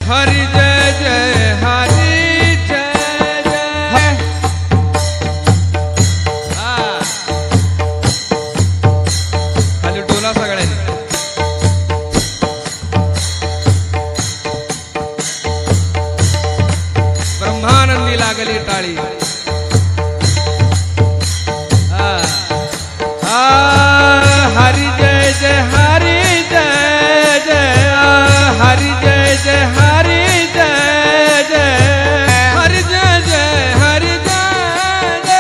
हरि जय जय हरि जय जय। खाली डोला सगळ्यांनी। ब्रह्मानंदी लागली टाळी। हरि जय जय हरि जय जय हरि जय जय हरि जय जय हरि जय जय हरि जय जय।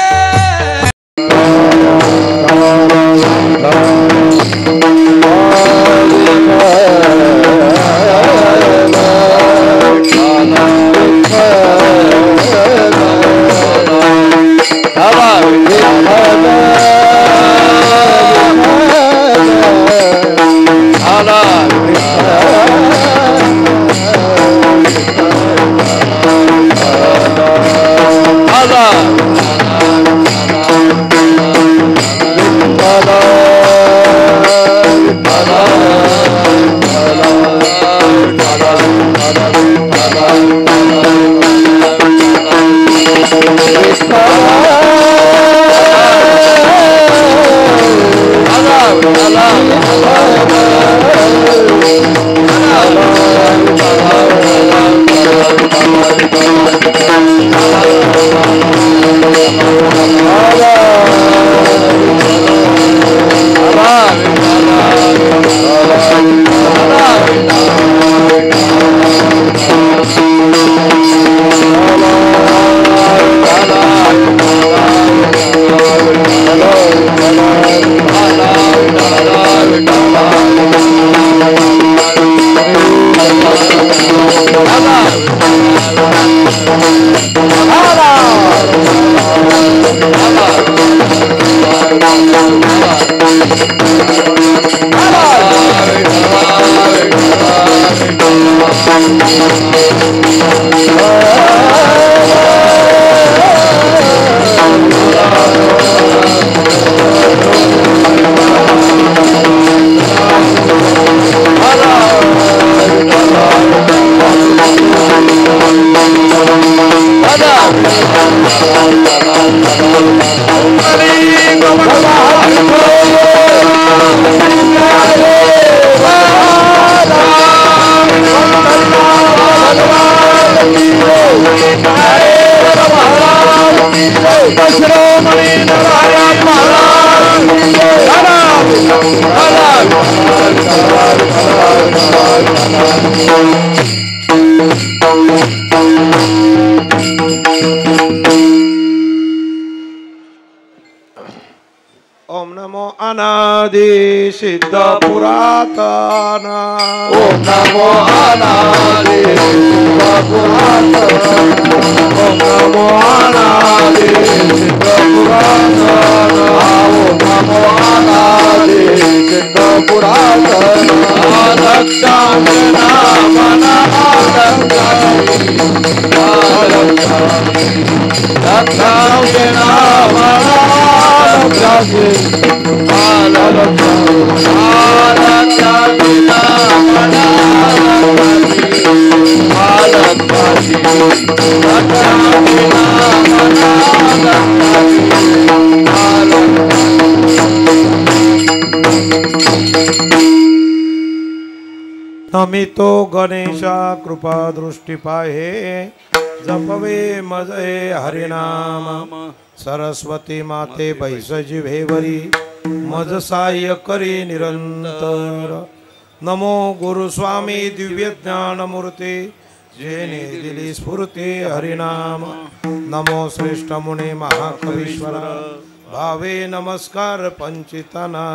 ओम नमो अनादि सिद्ध पुरातन। ओम नमो अनादि सिद्ध पुरातन। ओम नमो अनादि सिद्ध पुरातन। ओम नमो अनादि सिद्ध पुरातन। आदक्षामि नामना आदक्षामि नामना नमितो गणेशा कृपा दृष्टी पाहे जपवे मजय हरिनाम। सरस्वती माते बैसजी भेवरी मज साह्य करी निरंतर। नमो गुरुस्वामी दिव्य ज्ञान मूर्ती जेने दिली स्फूर्ती हरिनाम। नमो श्रेष्ठ मुने महाकवीश्वरा भावे नमस्कार पंचितना।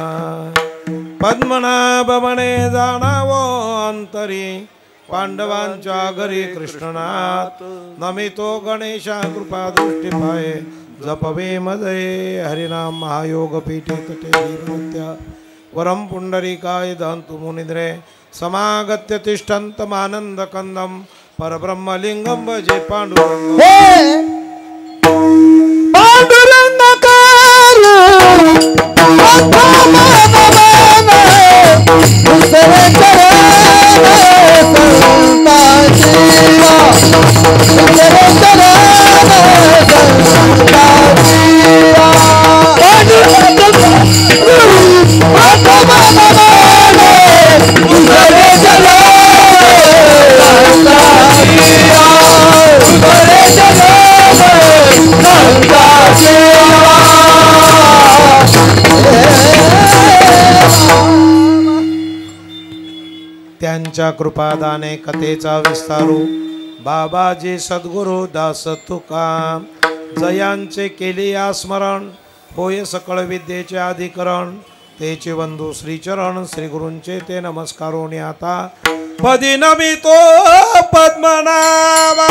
पद्मनाभ म्हणे जाणावो अंतरी पांडवांच्या घरी कृष्णनाथ। नमितो गणेशा कृपा दृष्टी पाहे जपवे मजये हरिनाम। महायोग पीठे तटे वीरनृत्य वरम पुंडरीकाय दंतु मुनिद्रे समागत्य तिष्ठन्तमानंद कंदम परब्रह्मलिंगम भजे पांडुरंग। पांडुरंग गुरुच्या कृपादाने कथेचा विस्तारू बाबाजी सद्गुरु दास तुका जयांचे केले या स्मरण होय सकळ विद्येचे अधिकरण तेचे बंधू श्रीचरण श्री गुरूंचे ते नमस्कारोनी आता पदी नमितो पद्मनाभा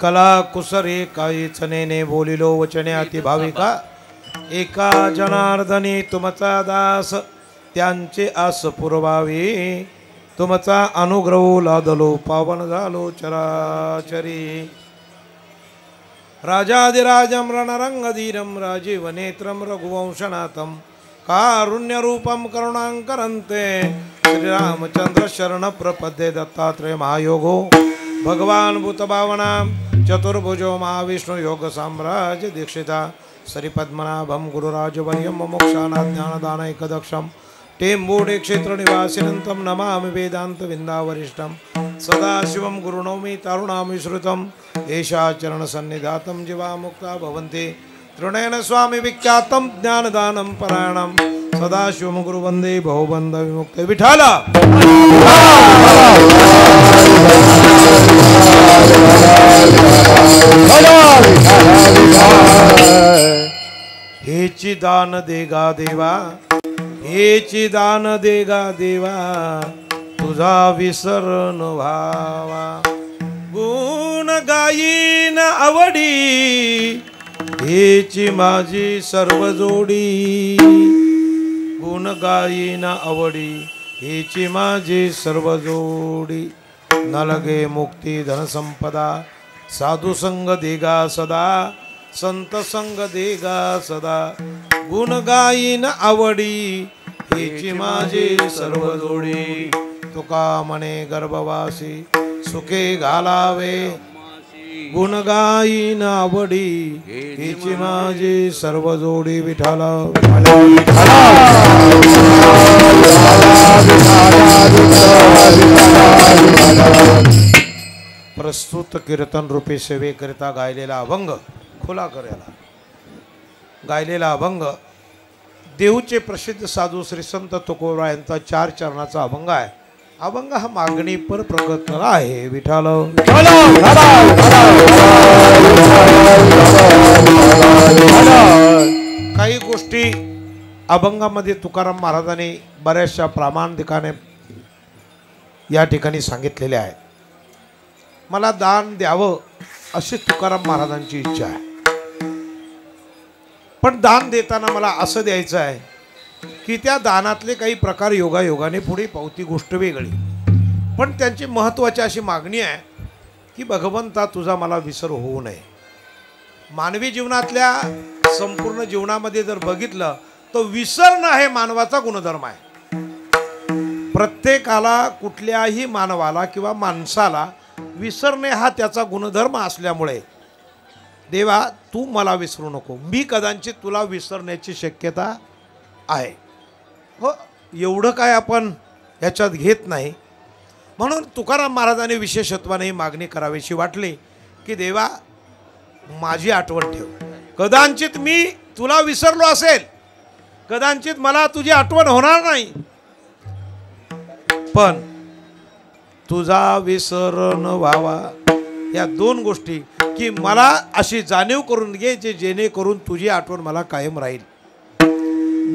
कला कुसरे काही चनेने बोलिलो वचने अति भाविका एका जनार्दनी तुमचा दास त्यांचे आस पुरवावी तुमचा अनुग्रह लादलो पावन झालो चराचरी राजाधिराजं रणरंगधीरं राजीव नेत्रं रघुवंशनाथं कारुण्य रूपं करुणांकरन्ते श्रीरामचंद्र शरण प्रपद्ये दत्तात्रेय महायोगो भगवान भूतभावना चतुर्भुजो महाविष्णु योग साम्राज्य दीक्षिता श्रीपद्मनाभं गुरुराजवर्यं मोक्षानाज्ञानदानैकदक्षं टेम्बूडे क्षेत्र निवासिनं नमामि वेदांत विंदावरिष्ठं सदाशिवं गुरुनौमि तारुणामि श्रुतं एषा चरण सन्निधातं जीवा मुक्ता भवन्ति तृणेन स्वामी विख्यातं ज्ञानदानं परायणं सदाशिवं गुरुवन्दे बहुबन्ध विमुक्ते विठ्ठल हेची दान देगा देवा हेची दान देगा देवा तुझा विसरण व्हावा गुण गायीन आवडी हेची माझी सर्व जोडी गुण गायीन आवडी हेची माझी सर्व जोडी नलगे मुक्ती धनसंपदा साधु संग देगा सदा संत संग देगा सदा गुण गायीन आवडी हेची माझी सर्व जोडी तुका मने गर्भवासी सुखे घालावे गुण गायीन आवडी हेची माझी सर्व जोडी विठाला प्रस्तुत कीर्तन रूपी सेवेकरिता गायलेला अभंग खुला करायला गायलेला अभंग देऊचे प्रसिद्ध साधू श्री संत तुकोबा यांचा 4 चरणाचा अभंग आहे अभंग हा मागणी पर प्रगत आहे विठाल काही गोष्टी अभंगामध्ये तुकाराम महाराजांनी बऱ्याचशा प्रामाणिकाने या ठिकाणी सांगितलेल्या आहेत मला दान द्यावं अशी तुकाराम महाराजांची इच्छा आहे पण दान देताना मला असं द्यायचं आहे की त्या दानातले काही प्रकार योगायोगाने पुढे पावती गोष्ट वेगळी पण त्यांची महत्त्वाची अशी मागणी आहे की भगवंता तुझा मला विसर होऊ नये मानवी जीवनातल्या संपूर्ण जीवनामध्ये जर बघितलं तर विसरणं हे मानवाचा गुणधर्म आहे प्रत्येकाला कुठल्याही मानवाला किंवा माणसाला विसरणे हा त्याचा गुणधर्म असल्यामुळे देवा तू मला विसरू नको मी कदाचित तुला विसरण्याची शक्यता आहे हो एवढं काय आपण ह्याच्यात घेत नाही म्हणून तुकाराम महाराजांनी विशेषत्वाने ही मागणी करावीशी वाटली की देवा माझी आठवण ठेव. कदाचित मी तुला विसरलो असेल, कदाचित मला तुझी आठवण होणार नाही, पण तुझा विसर न व्हावा या दोन गोष्टी की मला अशी जाणीव करून घे जे जेणेकरून तुझी आठवण मला कायम राहील.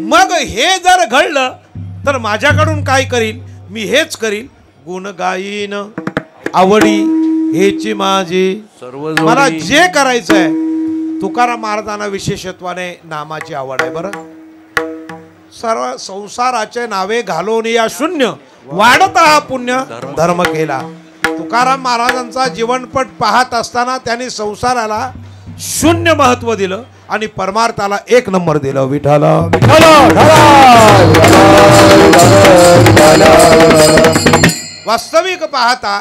मग हे जर घडलं तर माझ्याकडून काय करील, मी हेच करील, गुण गाईन आवडी हेची माझी सर्व मला जे करायचं आहे. तुकाराम महाराजांना विशेषत्वाने नामाची आवड आहे. बरं, सर्व संसाराचे नावे घालून या शून्य वाढता हा पुण्य धर्म केला. तुकाराम महाराजांचा जीवनपट पाहत असताना त्यांनी संसाराला शून्य महत्व दिलं आणि परमार्थाला 1 नंबर दिलं. विठ्ठल वास्तविक पाहता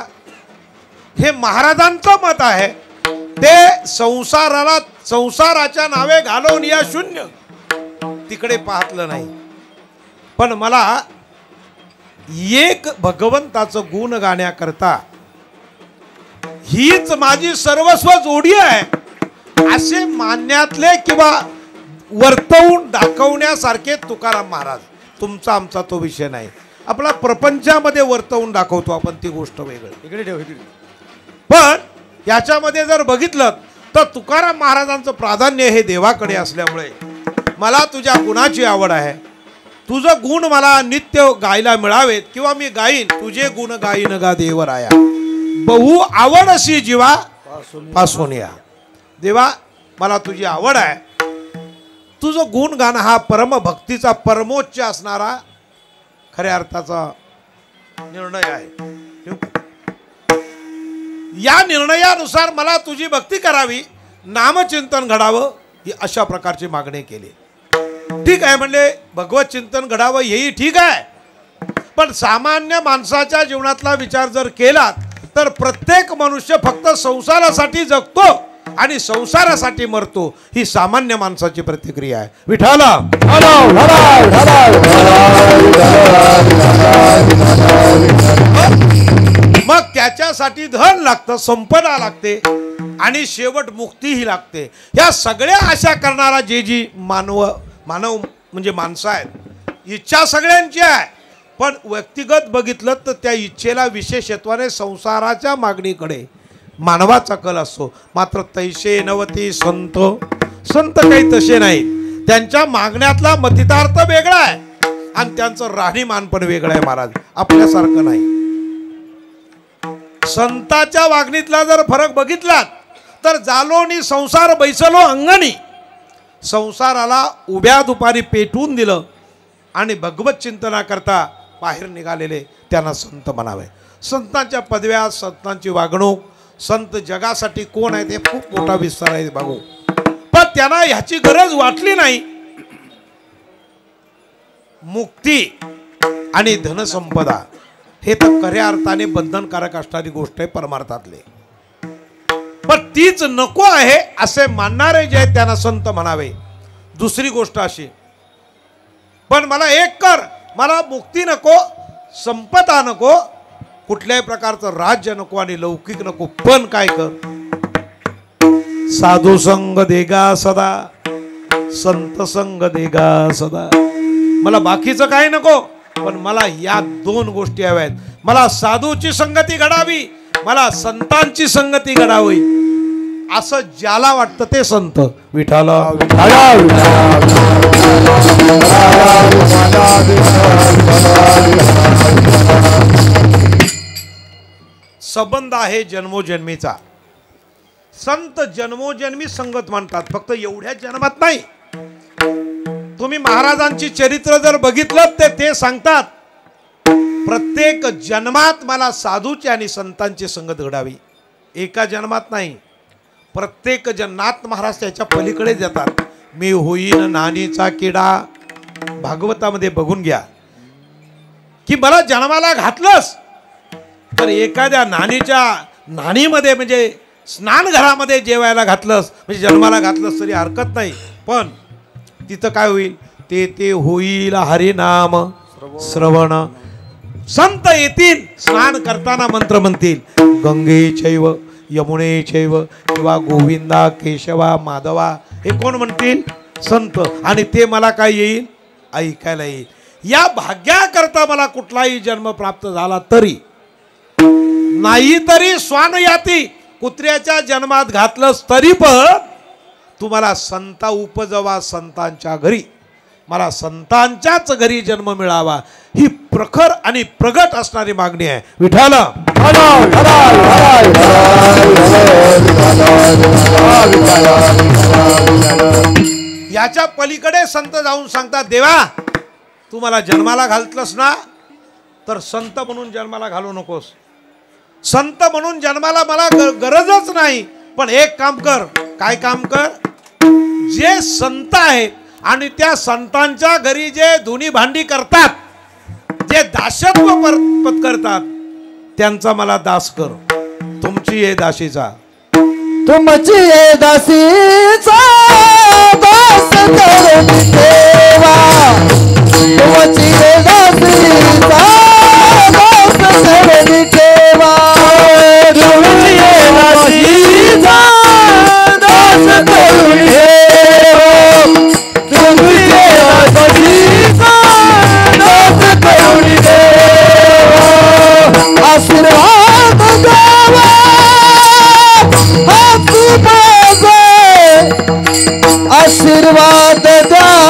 हे महाराजांचं मत आहे. ते संसाराच्या नावे घालवून या शून्य तिकडे पाहतलं नाही, पण मला एक भगवंताचं गुण गाण्याकरता हीच माझी सर्वस्व जोडी आहे असे मानण्यातले किंवा वर्तवून दाखवण्यासारखे तुकाराम महाराज. तुमचा आमचा तो विषय नाही. आपला प्रपंचामध्ये वर्तवून दाखवतो आपण, ती गोष्ट वेगळी. इकडे ठेव, इकडे. पण याच्यामध्ये जर बघितलं तर तुकाराम महाराजांचं प्राधान्य हे देवाकडे असल्यामुळे मला तुझ्या गुणाची आवड आहे. तुझं गुण मला नित्य गायला मिळावेत किंवा मी गाईन. तुझे गुण गाईन गा देवराया, बहु आवड अशी जीवा पासून या. देवा मला तुझी आवड आहे. तुझं गुण गाणं हा परमभक्तीचा परमोच्च असणारा खऱ्या अर्थाचा निर्णय आहे. या निर्णयानुसार मला तुझी भक्ती करावी, नामचिंतन घडावं, ही अशा प्रकारची मागणी केली. ठीक आहे म्हणले, भगवत चिंतन घडावं हेही ठीक आहे, पण सामान्य माणसाच्या जीवनातला विचार जर केला तर प्रत्येक मनुष्य फक्त संसारासाठी जगतो आणि संसारासाठी मरतो, ही सामान्य माणसाची प्रतिक्रिया आहे. विठ्ठल मग त्याच्यासाठी धन लागतं, संपदा लागते आणि शेवट मुक्तीही लागते. या सगळ्या आशा करणारा जी मानव म्हणजे माणसं आहेत, इच्छा सगळ्यांची आहे, पण व्यक्तिगत बघितलं तर त्या इच्छेला विशेषत्वाने संसाराच्या मागणीकडे मानवाचा कल असतो. मात्र तैसे नवती संत काही तसे नाहीत. त्यांच्या मागण्यातला मतितार्थ वेगळा आहे आणि त्यांचं राहणीमान पण वेगळं आहे. महाराज आपल्यासारखं नाही. संताच्या वागणीतला जर फरक बघितला तर जालोनी संसार बैसलो अंगणी, संसाराला उभ्या दुपारी पेटवून दिलं आणि भगवत चिंतनाकरता बाहेर निघालेले त्यांना संत म्हणावे. संतांच्या पदव्या, संतांची वागणूक, संत जगासाठी कोण आहे ते खूप मोठा विस्तार आहे बघू, पण त्यांना ह्याची गरज वाटली नाही. मुक्ती आणि धनसंपदा हे तर खऱ्या अर्थाने बंधनकारक असणारी गोष्ट आहे परमार्थातले, पण तीच नको आहे असे मानणारे जे आहेत त्यांना संत म्हणावे. दुसरी गोष्ट अशी, पण मला एक कर, मला मुक्ती नको, संपदा नको, कुठल्याही प्रकारचं राज्य नको आणि लौकिक नको, पण काय कर, साधू संग देगा सदा, संत संग देगा सदा. मला बाकीचं काही नको, पण मला या 2 गोष्टी हव्यात. मला साधूची संगती घडावी, मला संतांची संगती घडावी. असं ज्याला वाटतं ते संत. विठ्ठल संबंध आहे जन्मोजन्मीचा. संत जन्मोजन्मी संगत म्हणतात, फक्त एवढ्या जन्मात नाही. तुम्ही महाराजांची चरित्र जर बघितलं तर ते सांगतात प्रत्येक जन्मात मला साधूची आणि संतांची संगत घडावी. एका जन्मात नाही, प्रत्येक जन्मात महाराज त्याच्या पलीकडे जातात. मी होईन नानीचा किडा, भागवतामध्ये बघून घ्या की मला जन्माला घातलंस तर एखाद्या नानीमध्ये म्हणजे स्नानघरामध्ये जेवायला घातलंस म्हणजे जन्माला घातलंस तरी हरकत नाही, पण तिथं काय होईल, ते होईल हरिनाम श्रवण. संत येतील, स्नान करताना मंत्र म्हणतील, गंगे चैव यमुने चैव किंवा गोविंदा केशवा माधवा हे कोण म्हणतील? संत. आणि ते मला काय येईल? ऐकायला येईल. या भाग्याकरता मला कुठलाही जन्म प्राप्त झाला तरी नाही तरी स्वानयाती कुत्र्याच्या जन्मात घातलंस तरी पण तुम्हाला संता उपजवा संतांच्या घरी, मला संतांच्याच घरी जन्म मिळावा ही प्रखर आणि प्रगट असणारी मागणी आहे. विठ्ठल याच्या पलीकडे संत जाऊन सांगतात, देवा तू मला जन्माला घालतलंस ना तर संत म्हणून जन्माला घालू नकोस. संत म्हणून जन्माला मला गरजच नाही. पण एक काम कर. काय काम कर? जे संत आहेत आणि त्या संतांच्या घरी जे धुनी भांडी करतात, जे दासत्व करतात, त्यांचा मला दास कर. तुमची ये दासीचा, तुमची ये दासीचा दास करून देवा. तुमची ये दासीचा दास करून ठेवा. तुमची ये दासीचा दास करून ठेवा. तुमची ये दासीचा दास करून ठेवा. आशीर्वाद द्यावा आशीर्वाद द्यावा. आशीर्वाद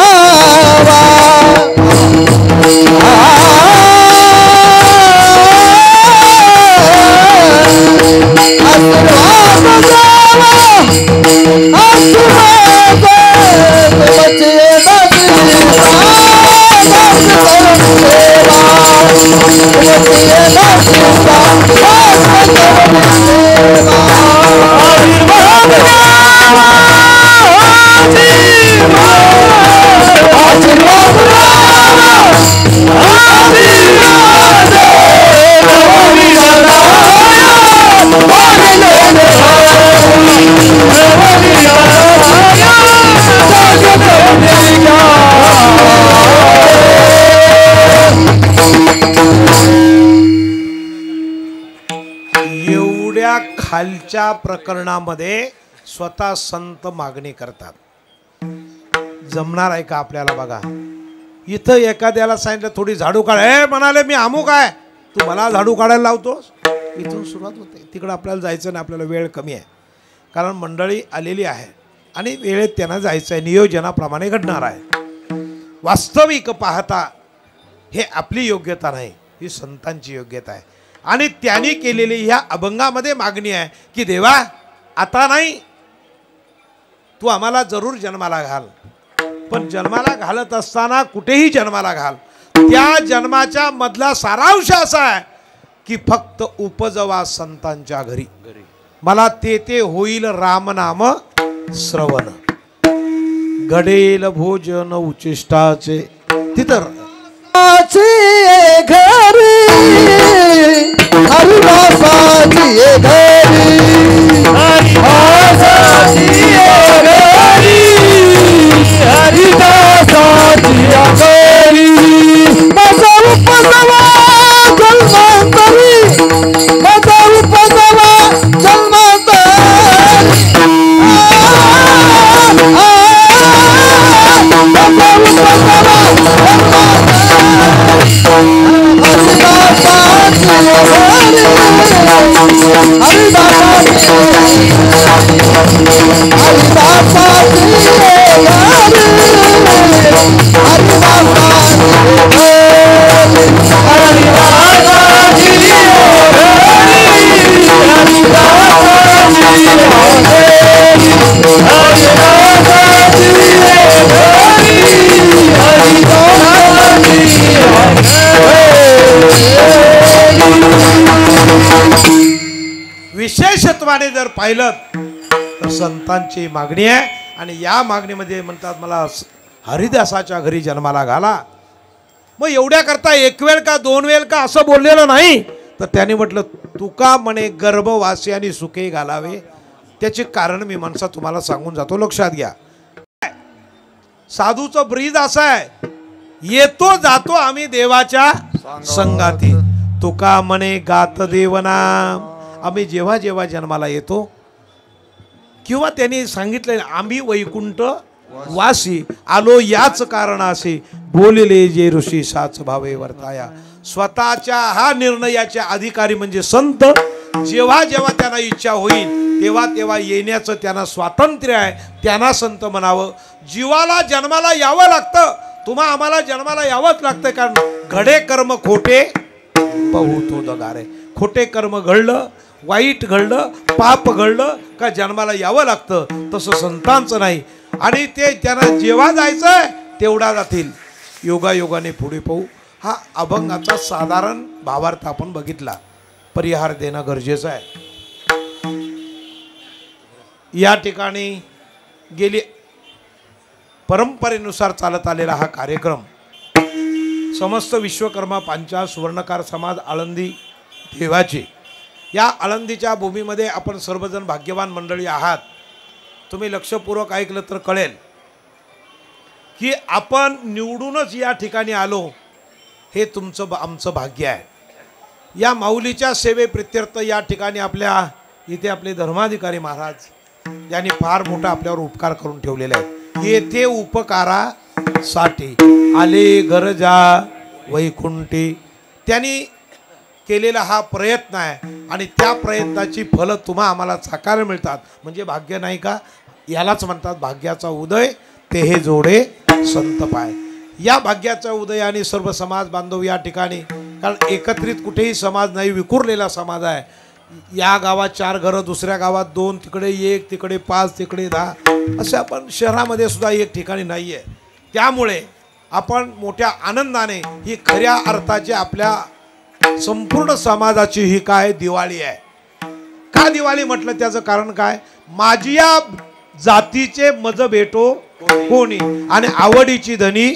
द्यावा. आशीर्वाद तुमचे एवढ्या खालच्या प्रकरणामध्ये स्वतः संत मागणी करतात. जमणार आहे का आपल्याला? बघा, इथं एखाद्याला सांगितलं थोडी झाडू काढ, हे म्हणाले मी अमुक आहे, तू मला झाडू काढायला लावतोस. इथून सुरुवात होते. तिकडं आपल्याला जायचं नाही, आपल्याला वेळ कमी आहे, कारण मंडळी आलेली आहे आणि वेळेत त्यांना जायचं आहे, नियोजनाप्रमाणे घडणार आहे. वास्तविक पाहता हे आपली योग्यता नाही, ही संतांची योग्यता आहे. आणि त्यांनी केलेली ह्या अभंगामध्ये मागणी आहे की देवा आता नाही, तू आम्हाला जरूर जन्माला घाल, पण जन्माला घालत असताना कुठेही जन्माला घाल. त्या जन्माच्या मधला सारांश असा आहे की फक्त उपजवा संतांच्या घरी, मला ते होईल रामनाम श्रवण, घडेल भोजन उचिष्टाचे. तिथं घरी हरिदासाची घरी हरिदासाची घरी हरिदासाची घरी माझा उपजवा जन्मांतरी माझा उपजवा जन्मांतरी माझा उपजवा विशेषत्वाने जर पाहिलं तर संतांची मागणी आहे. आणि या मागणीमध्ये म्हणतात मला हरिदासाच्या घरी जन्माला घाला. मग एवढ्या करता एक वेळ का दोन वेळ का असं बोललेलं नाही, तर त्याने म्हटलं तुका म्हणे गर्भवासी आणि सुखे घालावे. त्याचे कारण मी माणसा तुम्हाला सांगून जातो, लक्षात घ्या. साधूचं ब्रीद असं आहे, येतो जातो आम्ही देवाच्या संगाती. तुका म्हणे गात देवनाम आम्ही जेव्हा जेव्हा जन्माला येतो किंवा त्यांनी सांगितलं आम्ही वैकुंठ वासी आलो याच कारणाशी बोलले जे ऋषी साच भावे वर्ताया. स्वतःच्या हा निर्णयाचे अधिकारी म्हणजे संत. जेव्हा जेव्हा त्यांना इच्छा होईल तेव्हा तेव्हा येण्याचं त्यांना स्वातंत्र्य आहे, त्यांना संत म्हणावं. जीवाला जन्माला यावं लागतं, तुम्हा आम्हाला जन्माला यावंच लागतं, कारण घडे कर्म खोटे पाहू तो दगारे. खोटे कर्म घडलं, वाईट घडलं, पाप घडलं का जन्माला यावं लागतं. तसं संतांचं नाही. आणि ते त्यांना जेव्हा जायचंय तेवढा जातील. योगायोगाने पुढे पाहू. हा अभंगाचा साधारण भावार्थ आपण बघितला. परिहार देणं गरजेचं आहे. या ठिकाणी गेली परंपरेनुसार चालत आलेला हा कार्यक्रम समस्त विश्वकर्मा पांचाळ सुवर्णकार समाज आळंदी देवाचे. या आळंदीच्या भूमीमध्ये आपण सर्वजण भाग्यवान मंडळी आहात. तुम्ही लक्षपूर्वक ऐकलं तर कळेल की आपण निवडूनच या ठिकाणी आलो, हे तुमचं आमचं भाग्य आहे. या माऊलीच्या सेवेप्रित्यर्थ या ठिकाणी आपल्या इथे आपले धर्माधिकारी महाराज यांनी फार मोठा आपल्यावर उपकार करून ठेवलेला आहे. येथे उपकारासाठी आले गरजा वैकुंठी. त्यांनी केलेला हा प्रयत्न आहे आणि त्या प्रयत्नाची फलं तुम्हा आम्हाला चाकायला मिळतात. म्हणजे भाग्य नाही का? यालाच म्हणतात भाग्याचा उदय ते हे जोडे संत पाय. या भाग्याचा उदय आणि सर्व समाज बांधव या ठिकाणी, कारण एकत्रित कुठेही समाज नाही, विखुरलेला समाज आहे. या गावात 4 घरं, दुसऱ्या गावात 2, तिकडे 1, तिकडे 5, तिकडे 10, असे आपण शहरामध्ये सुद्धा एक ठिकाणी नाही आहे. त्यामुळे आपण मोठ्या आनंदाने ही खऱ्या अर्थाची आपल्या संपूर्ण समाजाची ही काय दिवाळी आहे. का दिवाळी म्हटलं त्याचं कारण काय? माझी या जातीचे मज भेटो कोणी आणि आवडीची धनी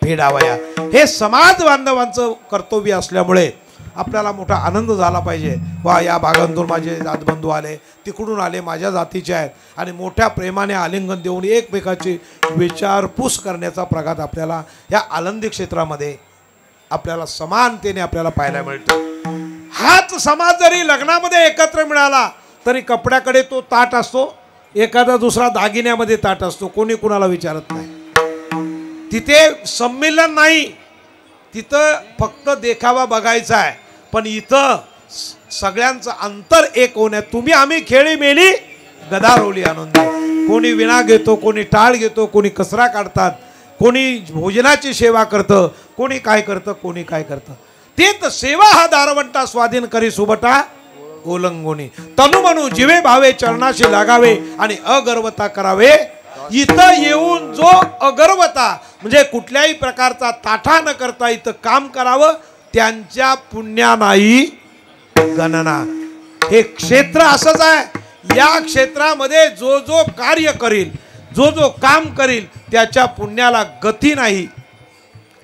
फेडावया. हे समाज बांधवांचं कर्तव्य असल्यामुळे आपल्याला मोठा आनंद झाला पाहिजे. वा या भागांतून माझे जातबंधू आले, तिकडून आले, माझ्या जातीचे आहेत आणि मोठ्या प्रेमाने आलिंगन देऊन एकमेकाची विचारपूस करण्याचा प्रघात आपल्याला या आळंदी क्षेत्रामध्ये आपल्याला समानतेने आपल्याला पाहायला मिळतो. हाच समाज जरी लग्नामध्ये एकत्र मिळाला तरी कपड्याकडे तो ताट असतो, एखादा दुसरा दागिन्यामध्ये ताट असतो, कोणी कुणाला विचारत नाही. तिथे संमेलन नाही, तिथं फक्त देखावा बघायचा आहे. पण इथं सगळ्यांचं अंतर एक होण्यात तुम्ही आम्ही खेळी मेली गदारोली आनंद. कोणी विणा घेतो, कोणी टाळ घेतो, कोणी कचरा काढतात, कोणी भोजनाची सेवा करतं, कोणी काय करतं, कोणी काय करतं. तेच सेवा हा दारवंटा स्वाधीन करी सुबटा ओलंगोनी. तनु म्हणू जीवे भावे चरणाशी लागावे आणि अगर्वता करावे. इथं येऊन जो अगर्वता म्हणजे कुठल्याही प्रकारचा ताठा न करता इथं काम करावं, त्यांच्या पुण्यानाही गणना. हे क्षेत्र असंच आहे. या क्षेत्रामध्ये जो जो कार्य करील, जो जो काम करील त्याच्या पुण्याला गती नाही,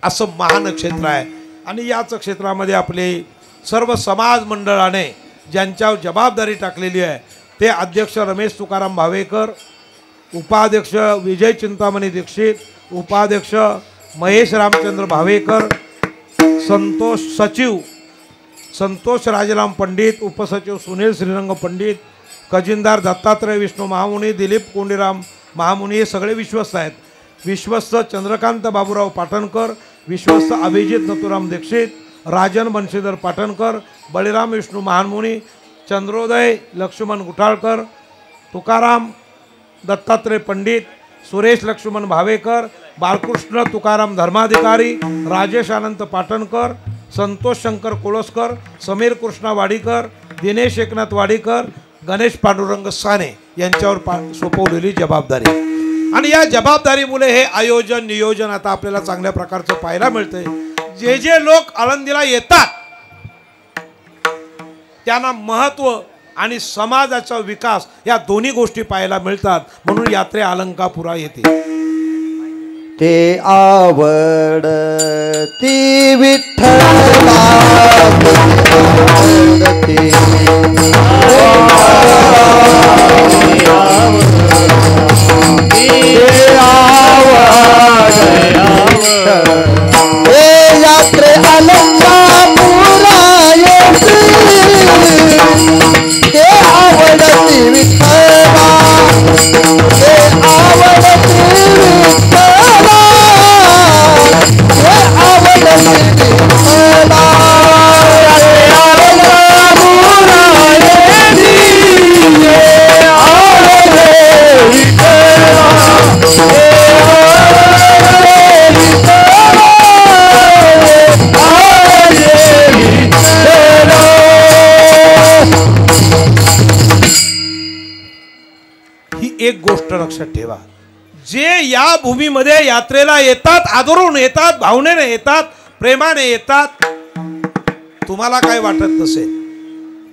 असं महान क्षेत्र आहे. आणि याच क्षेत्रामध्ये आपले सर्व समाज मंडळाने ज्यांच्यावर जबाबदारी टाकलेली आहे ते अध्यक्ष रमेश तुकाराम भावेकर, उपाध्यक्ष विजय चिंतामणी दीक्षित, उपाध्यक्ष महेश रामचंद्र भावेकर, सचिव संतोष राजाराम पंडित, उपसचिव सुनील श्रीरंग पंडित, खजिनदार दत्तात्रय विष्णू महामुनी, दिलीप कोंडीराम महामुनी, हे सगळे विश्वस्त आहेत. विश्वस्त चंद्रकांत बाबूराव पाटणकर, विश्वस्त अभिजित नथुराम दीक्षित, राजन बंशीधर पाटणकर, बळीराम विष्णू महामुनी, चंद्रोदय लक्ष्मण गुठाळकर, तुकाराम दत्तात्रय पंडित, सुरेश लक्ष्मण भावेकर, बाळकृष्ण तुकाराम धर्माधिकारी, राजेश अनंत पाटणकर, संतोष शंकर कोळसकर, समीर कृष्णा वाडीकर, दिनेश एकनाथ वाडीकर, गणेश पांडुरंग साने यांच्यावर सोपवलेली जबाबदारी. आणि या जबाबदारीमुळे हे आयोजन नियोजन आता आपल्याला चांगल्या प्रकारचं पाहायला मिळतंय. जे जे लोक आळंदीला येतात त्यांना महत्त्व आणि समाजाचा विकास या दोन्ही गोष्टी पाहायला मिळतात. म्हणून यात्रे अलंकापुरा येते. ते आवडती विठ्ठला आवडती यात्रे अलंकापुरा येते एक गोष्ट लक्षात ठेवा, जे या भूमीमध्ये यात्रेला येतात, आदरून येतात, भावनेने येतात, प्रेमाने येतात, तुम्हाला काय वाटत नसेल,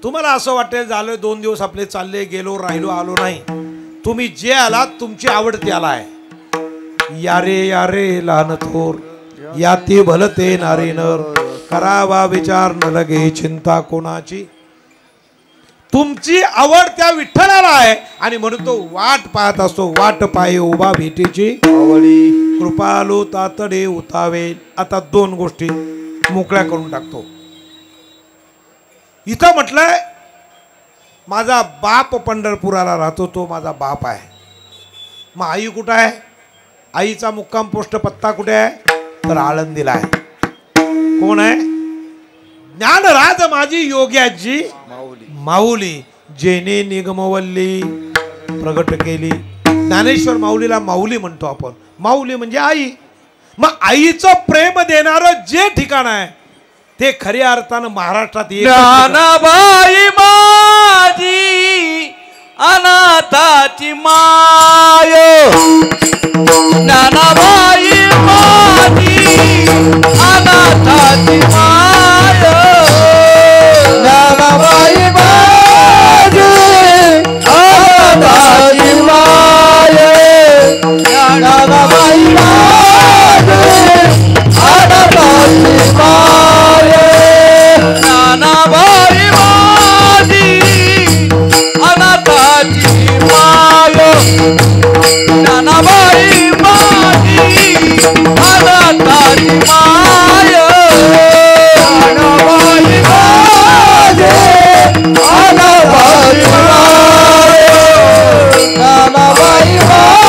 तुम्हाला असं वाटेल झालं 2 दिवस आपले चालले, गेलो, राहिलो, आलो नाही, तुम्ही जे आलात तुमची आवडती आलाय. यारे यारे लहान थोर याती भलते नारी नर, करावा विचार न लगे चिंता कोणाची. तुमची आवड त्या विठ्ठलाला आहे आणि म्हणून तो वाट पाहत असतो. वाट पाये उभा भेटीची कृपालू तातडे उतावे. आता 2 गोष्टी मोकळ्या करून टाकतो. इथं म्हटलंय माझा बाप पंढरपुराला राहतो, तो माझा बाप आहे. मग आई कुठं आहे? आईचा मुक्काम पोस्ट पत्ता कुठे आहे? तर आळंदीला आहे. कोण आहे? ज्ञानराज माझी योग्याची माऊली, जेने निगमवल्ली प्रगट केली. ज्ञानेश्वर माऊलीला माऊली म्हणतो आपण. माऊली म्हणजे आई. मग आईचं प्रेम देणारं जे ठिकाण आहे ते खऱ्या अर्थानं महाराष्ट्रात ज्ञानाबाई माझी अनाथाची माय, ज्ञानाबाई माझी अनाथाची माय, ज्ञानाबाई माझी अनाथाची माय, ज्ञानाबाई माझी अनाथाची माय, ज्ञानाबाई माझी अनाथाची माय, ज्ञानाबाई माझी अनाथाची माय, ज्ञानाबाई माझी अनाथाची माय, ज्ञानाबाई माझी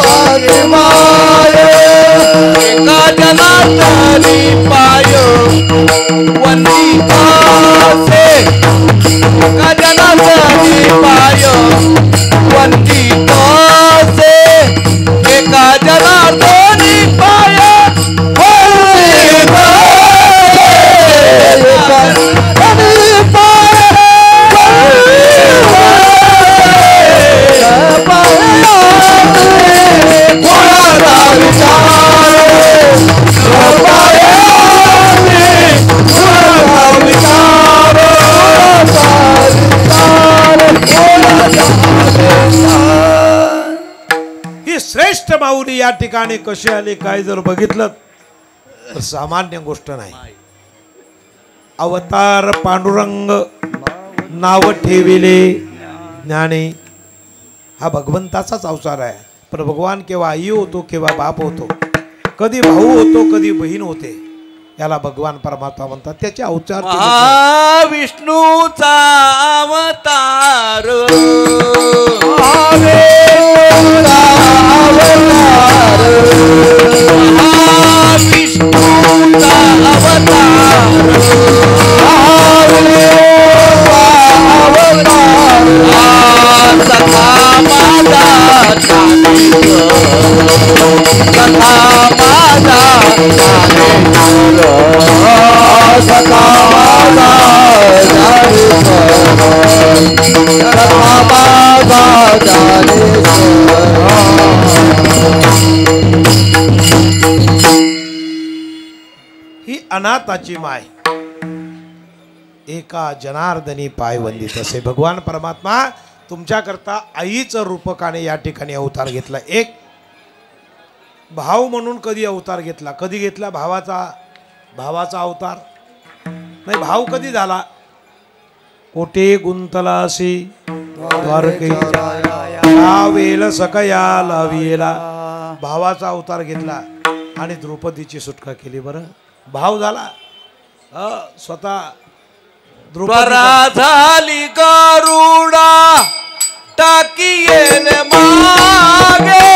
अनाथाची माय. एका जनातरी पाय वंदितासे, एका जनातरी पाय वंदितासे, एका जनातरी पाय ही श्रेष्ठ माऊली या ठिकाणी कशी आली काय जर बघितलं तर सामान्य गोष्ट नाही. अवतार पांडुरंग नाव ठेविले ज्ञानी, हा भगवंताचाच अवतार आहे. पण भगवान केव्हा आई होतो, केव्हा बाप होतो, कधी भाऊ होतो, कधी बहीण होते, याला भगवान परमात्मा म्हणतात. त्याचे अवतार विष्णूचा अवतार, विष्णूचा सखा माझा सखा माझा सखा माझा ही अनाथाची माय एका जनार्दनी पाय वंदित असे. भगवान परमात्मा तुमच्याकरता आईचं रूपकाने या ठिकाणी अवतार घेतला. एक भाव म्हणून कधी अवतार घेतला, कधी घेतला भावाचा अवतार नाही. भाव कधी झाला? कोटे गुंतला असे द्वारकेच्या वेल सकया लाविला, भावाचा अवतार घेतला आणि द्रौपदीची सुटका केली. बरं भाव झाला. स्वतः द्रुपदा झाली गरुडा टाकियेल मागे,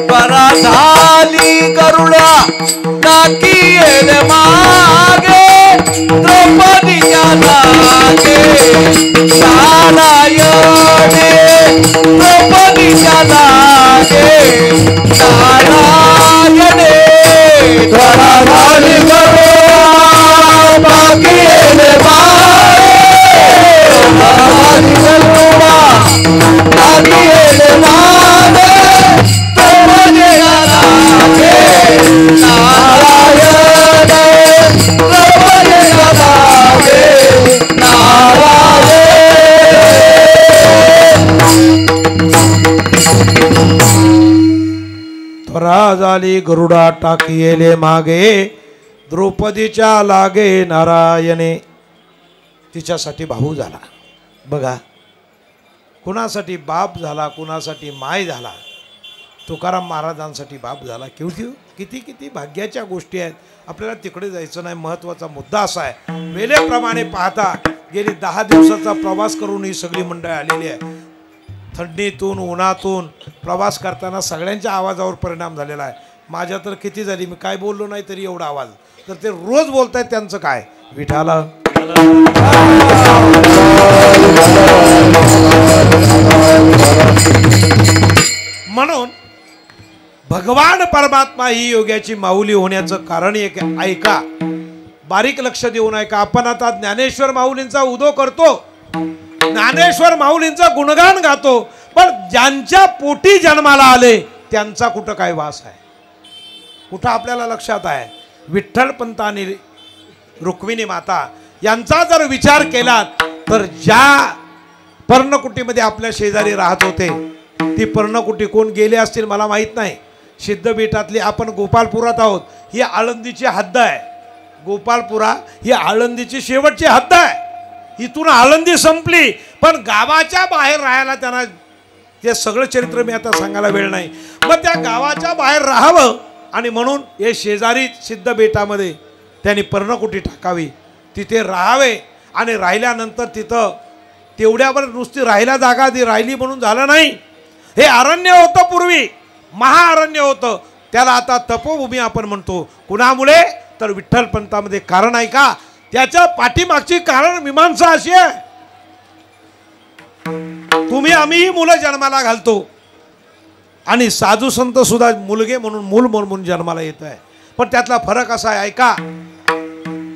परा झाली गरुडा टाकियेल मागे, द्रौपदीच्या लागे नारायणे, द्रौपदीच्या लागे नारायणे. परा झाली गरुडा टाकियेल मागे, परा झाली गरुडा त्वरा झाली गरुडा टाकिले मागे, द्रौपदीच्या लागे नारायणे. तिच्यासाठी भाऊ झाला. बघा, कुणासाठी बाप झाला, कुणासाठी माय झाला. तुकाराम महाराजांसाठी बाप झाला. किती किती भाग्याच्या गोष्टी आहेत. आपल्याला तिकडे जायचं नाही. महत्त्वाचा मुद्दा असा आहे, वेळेप्रमाणे पाहता गेली 10 दिवसाचा प्रवास करून ही सगळी मंडळी आलेली आहे. थंडीतून उन्हातून प्रवास करताना सगळ्यांच्या आवाजावर परिणाम झालेला आहे. माझ्या तर किती झाली, मी काय बोललो नाही तरी एवढा आवाज. तर ते रोज बोलतायत, त्यांचं काय. विठाला म्हणून भगवान परमात्मा ही योग्याची माऊली होण्याचं कारण एक ऐका, बारीक लक्ष देऊन ऐका. आपण आता ज्ञानेश्वर माऊलींचा उदो करतो, ज्ञानेश्वर माऊलींचं गुणगान गातो, पण ज्यांच्या पोटी जन्माला आले त्यांचा कुठं काय वास आहे, कुठं आपल्याला लक्षात आहे. विठ्ठल पंत आणि रुक्मिणी माता यांचा जर विचार केला तर ज्या पर्णकुटीमध्ये आपल्या शेजारी राहत होते ती पर्णकुटी कोण गेले असतील मला माहीत नाही. सिद्धपीठातली आपण गोपालपुरात आहोत. ही आळंदीची हद्द आहे. गोपालपुरा ही आळंदीची शेवटची हद्द आहे. इथून आळंदी संपली, पण गावाच्या बाहेर राहायला त्यांना, ते सगळं चरित्र मी आता सांगायला वेळ नाही. मग त्या गावाच्या बाहेर राहावं आणि म्हणून हे शेजारी सिद्धपीठामध्ये त्यांनी पर्णकुटी टाकावी, तिथे राहावे. आणि राहिल्यानंतर तिथं तेवढ्यावर नुसती राहायला जागा ती राहिली म्हणून झालं नाही. हे अरण्य होतं पूर्वी, महाअरण्य होतं. त्याला आता तपोभूमी आपण म्हणतो. कुणामुळे तर विठ्ठल पंतामध्ये कारण आहे का, त्याच्या पाठीमागची कारण मीमांसा अशी आहे. तुम्ही आम्हीही मुलं जन्माला घालतो आणि साधू संत सुद्धा मुलगे म्हणून मूल म्हणून जन्माला येत आहे. पण त्यातला फरक असा आहे ऐका,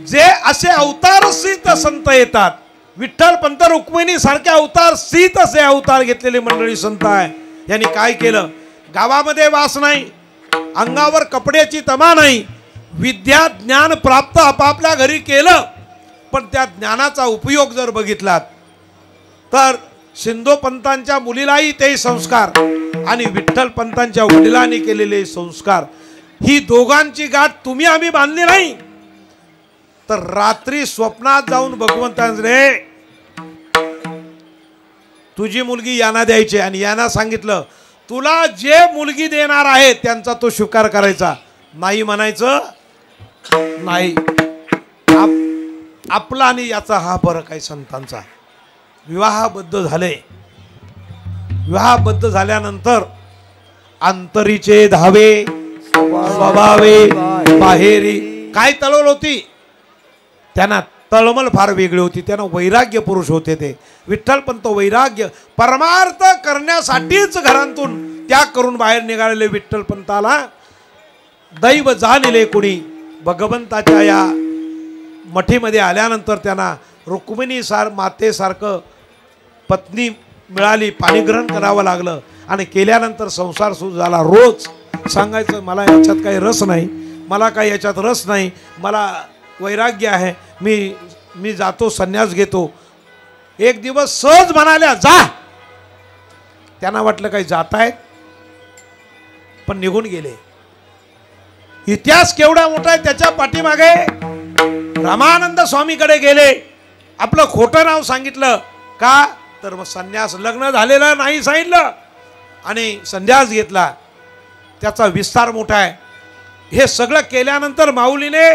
जे असे अवतार सीत संत येतात, विठ्ठल पंत रुक्मिणी सारखे अवतार सीत असे अवतार घेतलेले मंडळी संत आहे. यांनी काय केलं, गावामध्ये वास नाही, अंगावर कपड्याची तमा नाही, विद्या ज्ञान प्राप्त आपापल्या घरी केलं. पण त्या ज्ञानाचा उपयोग जर बघितलात तर शिंदो पंतांच्या मुलीलाही ते संस्कार आणि विठ्ठल पंतांच्या वडिलांनी केलेले संस्कार, ही दोघांची गाठ तुम्ही आम्ही बांधली नाही. तर रात्री स्वप्नात जाऊन भगवंतांकडे तुझी मुलगी यांना द्यायची आणि यांना सांगितलं तुला जे मुलगी देणार आहे त्यांचा तो स्वीकार करायचा नाही, म्हणायचं नाही. आपला आणि याचा हा फरक आहे संतांचा. विवाहाबद्ध झाले, विवाहाबद्ध झाल्यानंतर अंतरीचे धावे स्वभावे बाहेरी काय तळवळ होती, त्यांना तळमळ फार वेगळी होती. त्यांना वैराग्य पुरुष होते. ते विठ्ठलपंत वैराग्य परमार्थ करण्यासाठीच घरातून त्याग करून बाहेर निघालेले विठ्ठलपंताला दैव जाणले कुणी. भगवंताच्या या मठीमध्ये आल्यानंतर त्यांना रुक्मिणी मातेसारखं पत्नी मिळाली, पाणीग्रहण करावं लागलं आणि केल्यानंतर संसार सुरू झाला. रोज सांगायचं मला याच्यात काही रस नाही, मला काही याच्यात रस नाही, मला वैराग्य आहे, मी जातो संन्यास घेतो. एक दिवस सहज म्हणाल्या जा. त्यांना वाटलं काही जात आहेत पण निघून गेले. इतिहास केवढा मोठा आहे त्याच्या पाठीमागे. रामानंद स्वामीकडे गेले, आपलं खोटं नाव सांगितलं का तर मग संन्यास, लग्न झालेलं नाही सांगितलं आणि संन्यास घेतला. त्याचा विस्तार मोठा आहे. हे सगळं केल्यानंतर माऊलीने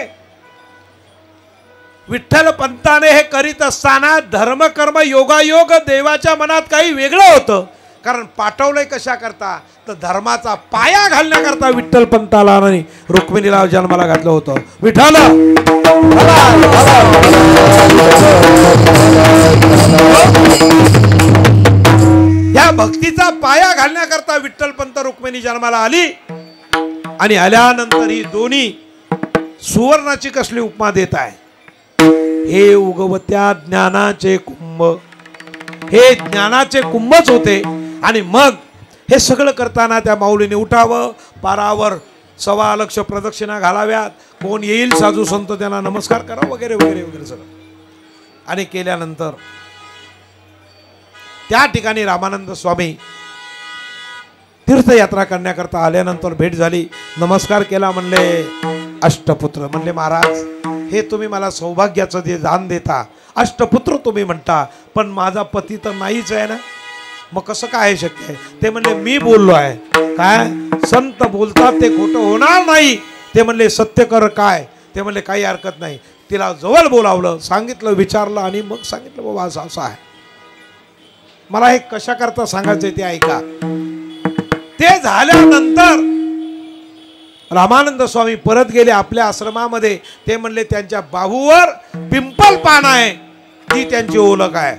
विठ्ठल पंताने हे करीत असताना धर्मकर्म योगायोग देवाच्या मनात काही वेगळं होतं. कारण पाठवलंय कशा करता तर धर्माचा पाया घालण्याकरता विठ्ठल पंताला आणि रुक्मिणीला जन्माला घातलं होतं. विठ्ठल या भक्तीचा पाया घालण्याकरता विठ्ठल पंत रुक्मिणी जन्माला आली आणि आल्यानंतर ही दोन्ही सुवर्णाची कसली उपमा देत आहे. हे उगवत्या ज्ञानाचे कुंभ, हे ज्ञानाचे कुंभच होते. आणि मग हे सगळं करताना त्या माऊलीने उठावं, पारावर 1.25 लक्ष प्रदक्षिणा घालाव्यात, कोण येईल साधू संत त्यांना नमस्कार करा वगैरे वगैरे वगैरे सगळं. आणि केल्यानंतर त्या ठिकाणी रामानंद स्वामी तीर्थयात्रा करण्याकरता आल्यानंतर भेट झाली, नमस्कार केला. म्हणले अष्टपुत्र. म्हणले महाराज हे तुम्ही मला सौभाग्याचं जे दान देता, अष्टपुत्र तुम्ही म्हणता, पण माझा पती तर नाहीच आहे ना, मग कसं काय शक्य आहे? ते म्हणले मी बोललो आहे. काय संत बोलतात ते खोटं होणार नाही. ते म्हणले सत्य कर काय? ते म्हणले काही हरकत नाही. तिला जवळ बोलावलं, सांगितलं, विचारलं आणि मग सांगितलं बाबा असं असं आहे. मला हे कशा करता सांगायचं ते ऐका. ते झाल्यानंतर रामानंद स्वामी परत गेले आपल्या आश्रमामध्ये. ते म्हणले त्यांच्या बाहूवर पिंपल पान आहे, ती त्यांची ओळख आहे.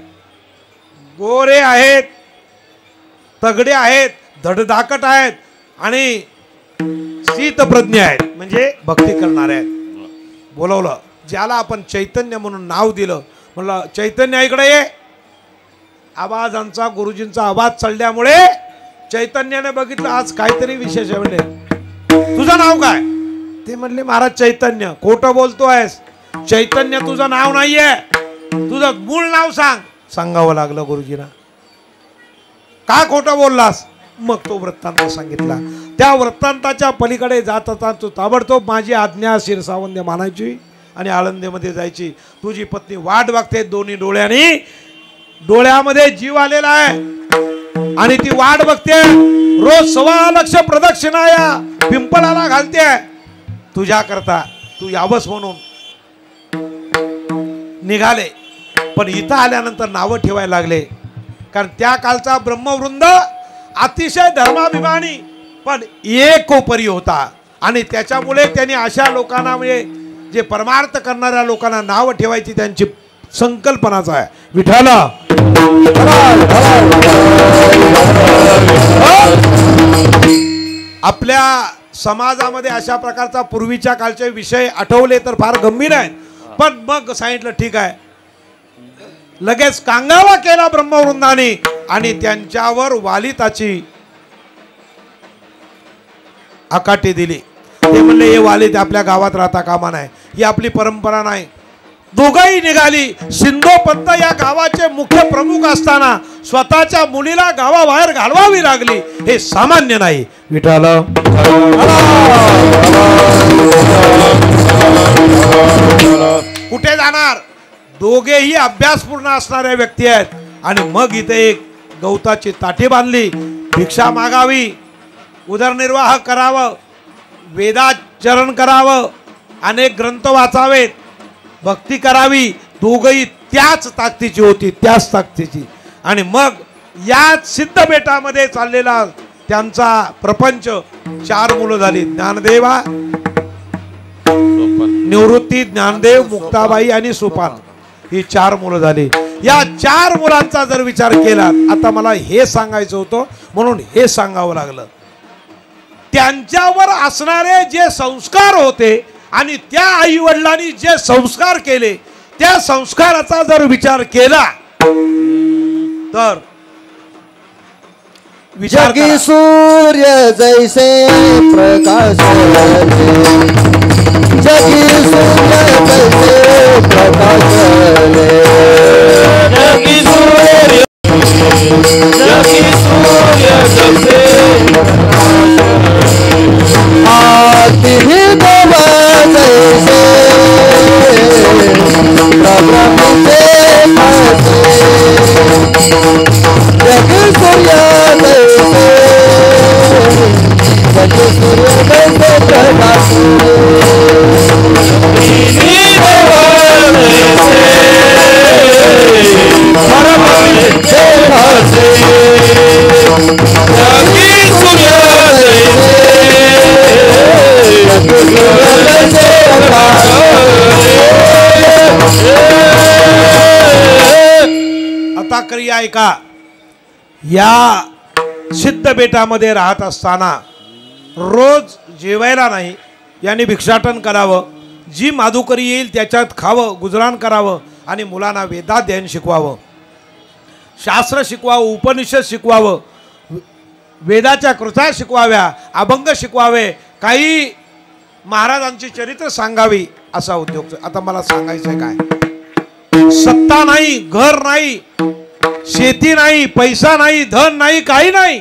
गोरे आहेत, तगडे आहेत, धडधाकट आहेत आणि शीतप्रज्ञ आहेत, म्हणजे भक्ती करणारे आहेत. बोलवलं, ज्याला आपण चैतन्य म्हणून नाव दिलं. म्हणलं चैतन्य इकडे ये. आवाजांचा गुरुजींचा आवाज चढल्यामुळे चैतन्याने बघितलं आज काहीतरी विशेष आहे. म्हणजे तुझं नाव काय? ते म्हणले महाराज चैतन्य. खोटं बोलतोयस, चैतन्य तुझं नाव नाहीये, तुझं मूळ नाव सांग. सांगावं लागलं गुरुजींना. का खोटं बोललास? मग तो वृत्तांत सांगितला. त्या वृत्तांताच्या पलीकडे जात होता तो ताबडतोब माझी आज्ञा शिरसावंद्य मानायची आणि आळंदीमध्ये जायची. तुझी पत्नी वाट बघते दोन्ही डोळ्यांनी, डोळ्यामध्ये जीव आलेला आहे आणि ती वाट बघते. रोज 1.25 लक्ष प्रदक्षिणा या पिंपळाला घालते तुझ्या करता, तू यावंस म्हणून निघाले. पण इथं आल्यानंतर नावं ठेवायला लागले, कारण त्या कालचा ब्रह्मवृंद अतिशय धर्माभिमानी पण एकोपरी होता आणि त्याच्यामुळे त्यांनी अशा लोकांना, म्हणजे जे परमार्थ करणाऱ्या लोकांना नाव ठेवायची त्यांची संकल्पनाच आहे. विठ्ठल आपल्या समाजामध्ये अशा प्रकारचा पूर्वीच्या कालचे विषय आठवले तर फार गंभीर आहेत. पण मग सांगितलं ठीक आहे. लगेच कांगावा केला ब्रह्मवृंदाने आणि त्यांच्यावर वालिताची आकाठी दिली. ते म्हणले हे वालित आपल्या गावात राहता कामा नाही, ही आपली परंपरा नाही. दोघंही निघाली. सिंधोपंत या गावाचे मुख्य प्रमुख असताना स्वतःच्या मुलीला गावाबाहेर घालवावी लागली, हे सामान्य नाही. विठ्ठल कुठे जाणार? दोघेही अभ्यासपूर्ण असणाऱ्या व्यक्ती आहेत. आणि मग इथे एक गवताची ताटी बांधली, भिक्षा मागावी, उदरनिर्वाह करावं, वेदाचरण करावं, अनेक ग्रंथ वाचावेत, भक्ती करावी. दोघही त्याच ताकदीची होती, त्याच ताकदीची. आणि मग याच सिद्ध बेटामध्ये चाललेला त्यांचा प्रपंच. 4 मुलं झाली. ज्ञानदेवा, निवृत्ती, ज्ञानदेव, मुक्ताबाई आणि सोपान, ही 4 मुलं झाली. या 4 मुलांचा जर विचार केला, आता मला हे सांगायचं होतं म्हणून हे सांगावं लागलं. त्यांच्यावर असणारे जे संस्कार होते आणि त्या आई वडिलांनी जे संस्कार केले, त्या संस्काराचा जर विचार केला तर विचार जगी सूर्य जैसे प्रकाश, जगी सूर्य जैसे प्रकाश, जगी सूर्य जैसे आती ही देवा जैसे प्रभु से फसे, जगी सूर्य जैसे, जगी सूर्य जैसे प्रकाश, आता क्रिया ऐका. या सिद्ध बेटामध्ये राहत असताना रोज जेवायला नाही, याने भिक्षाटन करावं, जी माधुकरी येईल त्याच्यात खावं, गुजराण करावं आणि मुलांना वेदाध्ययन शिकवावं, शास्त्र शिकवावं, उपनिषद शिकवावं, वेदाच्या कृत्या शिकवाव्या, अभंग शिकवावे, काही महाराजांची चरित्र सांगावी, असा उद्योग. आता मला सांगायचंय काय, सत्ता नाही, घर नाही, शेती नाही, पैसा नाही, धन नाही, काही नाही,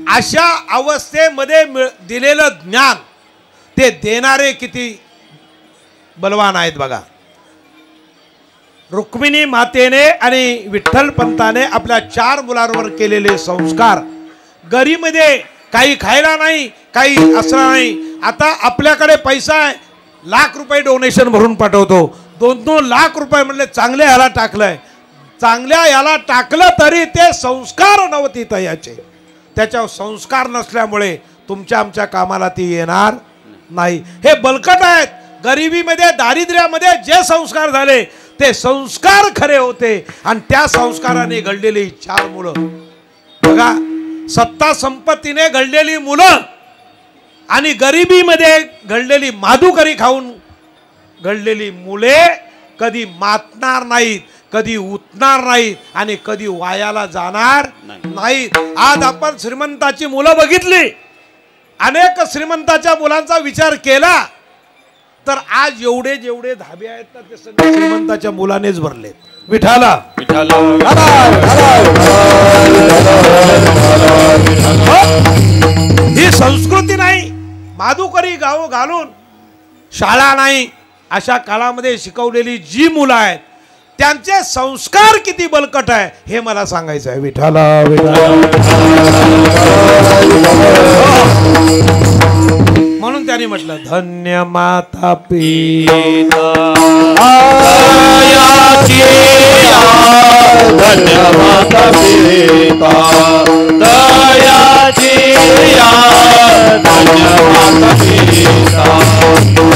अशा अवस्थेमध्ये दिलेलं ज्ञान ते देणारे किती बलवान आहेत बघा. रुक्मिणी मातेने आणि विठ्ठल पंताने आपल्या 4 मुलांवर केलेले संस्कार. गरीमध्ये काही खायला नाही, काही असला नाही. आता आपल्याकडे पैसा आहे, लाख रुपये डोनेशन भरून पाठवतो. 2-2 लाख रुपये म्हणले चांगल्या ह्याला टाकलंय. चांगल्या ह्याला टाकलं तरी ते संस्कार नव्हते तयाचे. त्याच्यावर संस्कार नसल्यामुळे तुमच्या आमच्या कामाला ती येणार नाही. हे बलकट आहेत. गरिबीमध्ये दारिद्र्यामध्ये जे संस्कार झाले ते संस्कार खरे होते आणि त्या संस्काराने घडलेली 4 मुलं बघा. सत्ता संपत्तीने घडलेली मुलं आणि गरिबीमध्ये घडलेली माधुकरी खाऊन घडलेली मुले कधी मातणार नाहीत, कधी उतणार नाहीत आणि कधी वायाला जाणार नाहीत. आज आपण श्रीमंताची मुलं बघितली, अनेक श्रीमंताच्या मुलांचा विचार केला तर आज एवढे जेवढे धाबे आहेत ना ते सगळे श्रीमंताच्या मुलानेच भरले. विठाला ही संस्कृती नाही. माधुकरी गाव घालून शाळा नाही अशा काळामध्ये शिकवलेली जी मुलं आहेत त्यांचे संस्कार किती बलकट आहे हे मला सांगायचं आहे. विठाला म्हणून त्यांनी म्हटलं धन्य माता पिता धन्य माता पिता दयाची या धन्य माता पिता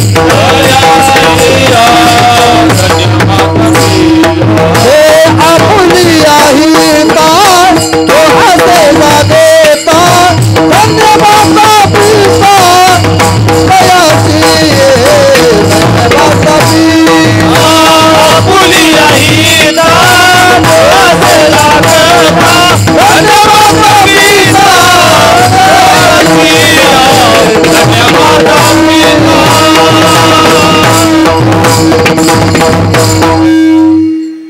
दयाची या धन्य माता पिता हे आपुली आहे का तो हसेला देता धन्य माता पिता दयाची धन्य माता पिता आपुली आहे ना तो हसेला देता धन्य माता पिता दयाची या धन्य माता पिता.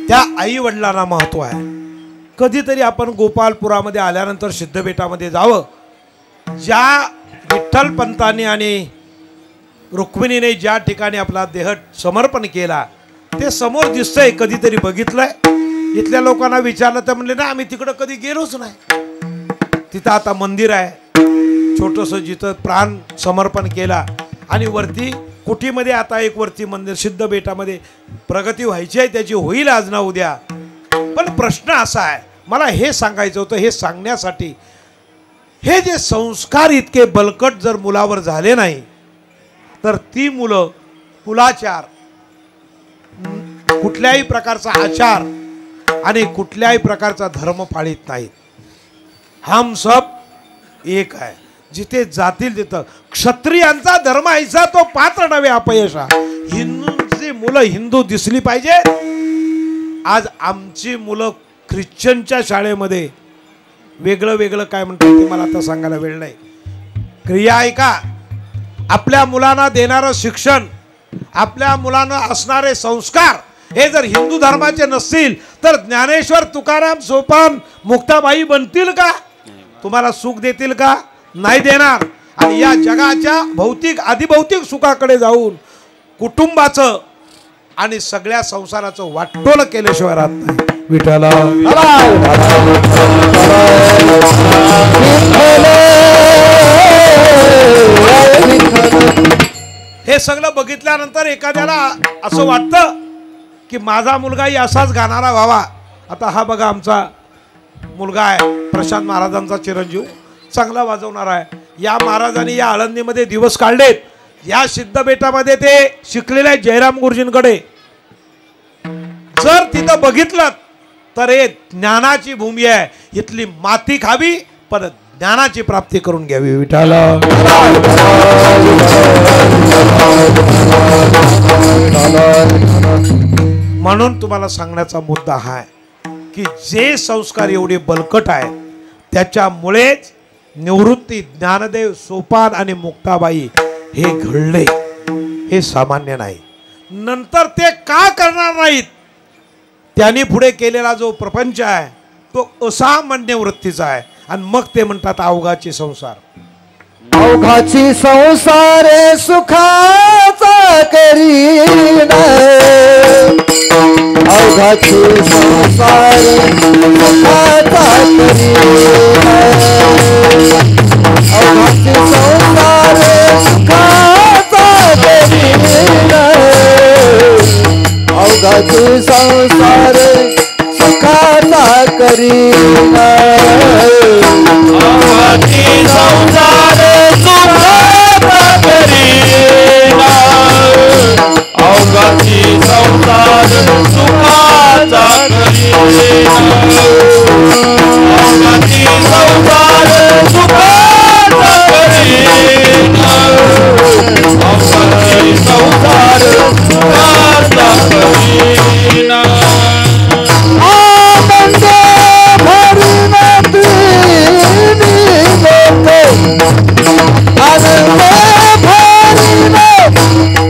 त्या आई वडिलांना महत्व आहे. कधीतरी आपण गोपालपुरामध्ये आल्यानंतर सिद्धबेटामध्ये जावं. ज्या विठ्ठल पंतांनी आणि रुक्मिणीने ज्या ठिकाणी आपला देह समर्पण केला ते समोर दिसतंय. कधीतरी बघितलंय. इथल्या लोकांना विचारलं तर म्हणले ना आम्ही तिकडं कधी गेलोच नाही. तिथं आता मंदिर आहे छोटंसं जिथं प्राण समर्पण केला आणि वरती कुटीमध्ये आता एक वरती मंदिर सिद्धबेटामध्ये प्रगती व्हायची आहे त्याची होईल आज ना उद्या. पण प्रश्न असा आहे मला हे सांगायचं होतं. हे सांगण्यासाठी हे जे संस्कार इतके बलकट जर मुलावर झाले नाही तर ती मुलं कुलाचार कुठल्याही प्रकारचा आचार आणि कुठल्याही प्रकारचा धर्म पाळीत नाहीत. हम सब एक आहे. जिथे जातील तिथं क्षत्रियांचा धर्म ऐसा तो पात्र नव्हे अपयशा. हिंदूंची मुलं हिंदू दिसली पाहिजे. आज आमची मुलं ख्रिश्चनच्या शाळेमध्ये वेगळं वेगळं काय म्हणतात ते मला आता सांगायला वेळ नाही. क्रिया आहे का आपल्या मुलांना देणारं शिक्षण आपल्या मुलांना असणारे संस्कार हे जर हिंदू धर्माचे नसतील तर ज्ञानेश्वर तुकाराम सोपान मुक्ताबाई बनतील का? तुम्हाला सुख देतील का? नाही देणार. आणि या जगाच्या भौतिक आदिभौतिक सुखाकडे जाऊन कुटुंबाचं आणि सगळ्या संसाराचं वाटोळ केल्याशिवाय राहत नाही. विठ्ठला हे सगळं बघितल्यानंतर एखाद्याला असं वाटतं की माझा मुलगाही असाच गाणारा व्हावा. आता हा बघा आमचा मुलगा आहे प्रशांत महाराजांचा चिरंजीव चांगला वाजवणारा आहे. या महाराजांनी या आळंदीमध्ये दिवस काढलेत. या सिद्धबेटामध्ये ते शिकलेले आहेत जयराम गुरुजींकडे. जर तिथं बघितलं तर हे ज्ञानाची भूमी आहे. इथली माती खावी पण ज्ञानाची प्राप्ती करून घ्यावी. विठाला म्हणून तुम्हाला सांगण्याचा मुद्दा हा आहे की जे संस्कार एवढे बलकट आहेत त्याच्यामुळेच निवृत्ती ज्ञानदेव सोपान आणि मुक्ताबाई हे घडले. हे सामान्य नाही. नंतर ते का करणार नाहीत? त्यांनी पुढे केलेला जो प्रपंच आहे तो असामान्य वृत्तीचा आहे. आणि मग ते म्हणतात अवघाची संसार. अवघाची संसारे सुखाचा करीन, अवघाची संसारे सुखाचा करीन, अवघाची संसारे सुखाचा करीन, अवघाची संसारे सुखाचा करीन, अवघाची संसार सुखाचा करीना, अवघाची संसार सुखाचा करीना, अवघाची संसार सुखाचा करीना, अवघाची संसार सुखाचा करीना. आनंद भरून तिन्ही लोक, आनंद भरून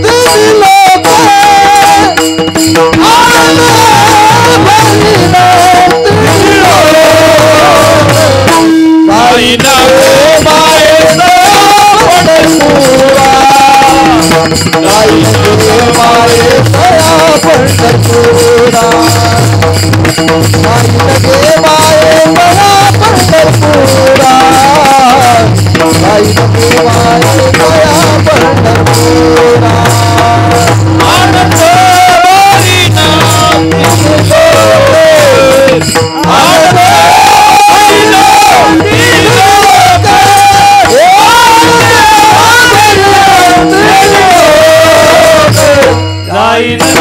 तिन्ही लोक, आनंद भरून तिन्ही लोक, बाई नवे मायेचा पंढरपुरा, बाई नवे मायेचा पंढरपुरा, माई लगे मायेचा पंढरपुरा, माई लगे मायेचा पंढरपुरा, आनंद भरीना आनंद भरीना जाई नवे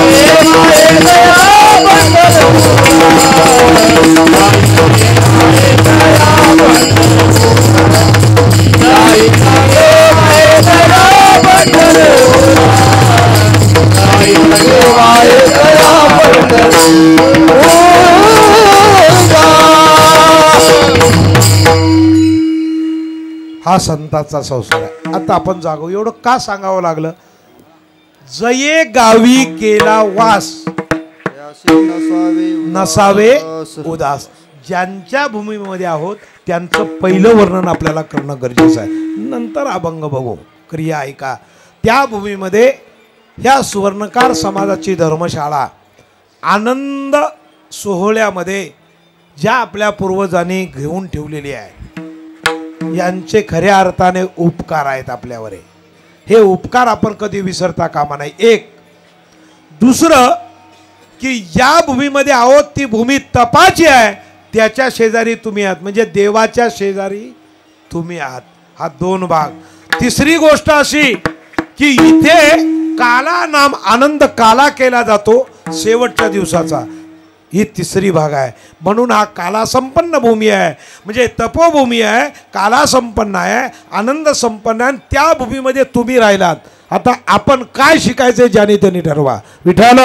मायेचा हा संतांचा संसार आहे. आता आपण जागो. एवढं का सांगावं लागलं? जये गावी केला वास नसावे उदास. ज्यांच्या भूमीमध्ये आहोत त्यांचं पहिलं वर्णन आपल्याला करणं गरजेचं आहे. नंतर अभंग बघू, क्रिया ऐका. त्या भूमीमध्ये ह्या सुवर्णकार समाजाची धर्मशाळा आनंद सोहळ्यामध्ये ज्या आपल्या पूर्वजांनी घेऊन ठेवलेली आहे, यांचे खऱ्या अर्थाने उपकार आहेत आपल्यावर. हे उपकार आपण कधी विसरता कामा नाही. एक. दुसरं की या भूमीमध्ये आहोत ती भूमी तपाची आहे, त्याच्या शेजारी तुम्ही आहात, म्हणजे देवाच्या शेजारी तुम्ही आहात. हा दोन भाग. तिसरी गोष्ट अशी की इथे काला नाम आनंद काला केला जातो शेवटच्या दिवसाचा. ही तिसरी भाग आहे. म्हणून हा काला संपन्न भूमी आहे, म्हणजे तपोभूमी आहे, काला संपन्न आहे, आनंद संपन्न आहे. त्या भूमीमध्ये तुम्ही राहिलात. आता आपण काय शिकायचं ज्याने त्यांनी ठरवा. विठ्ठल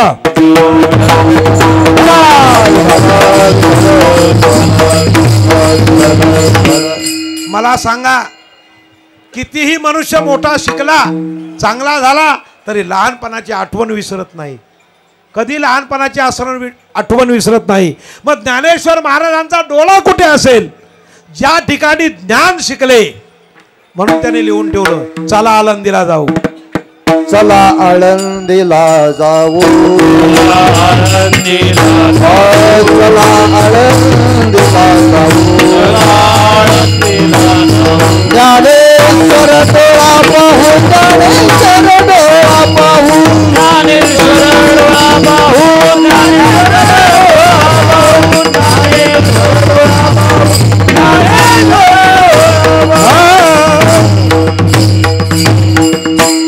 मला सांगा, कितीही मनुष्य मोठा शिकला, चांगला झाला, तरी लहानपणाची आठवण विसरत नाही. कधी लहानपणाची आठवण विसरत नाही. मग ज्ञानेश्वर महाराजांचा डोळा कुठे असेल? ज्या ठिकाणी ज्ञान शिकले. म्हणून त्याने लिहून ठेवलं, चला आळंदीला जाऊ. चला आळंदीला जाऊ, चला आळंदीला जाऊ, ज्ञानेश्वर डोळा पाहू, ज्ञानेश्वर डोळा पाहू, ज्ञानेश्वर डोळा पाहू, ज्ञानेश्वर डोळा पाहू.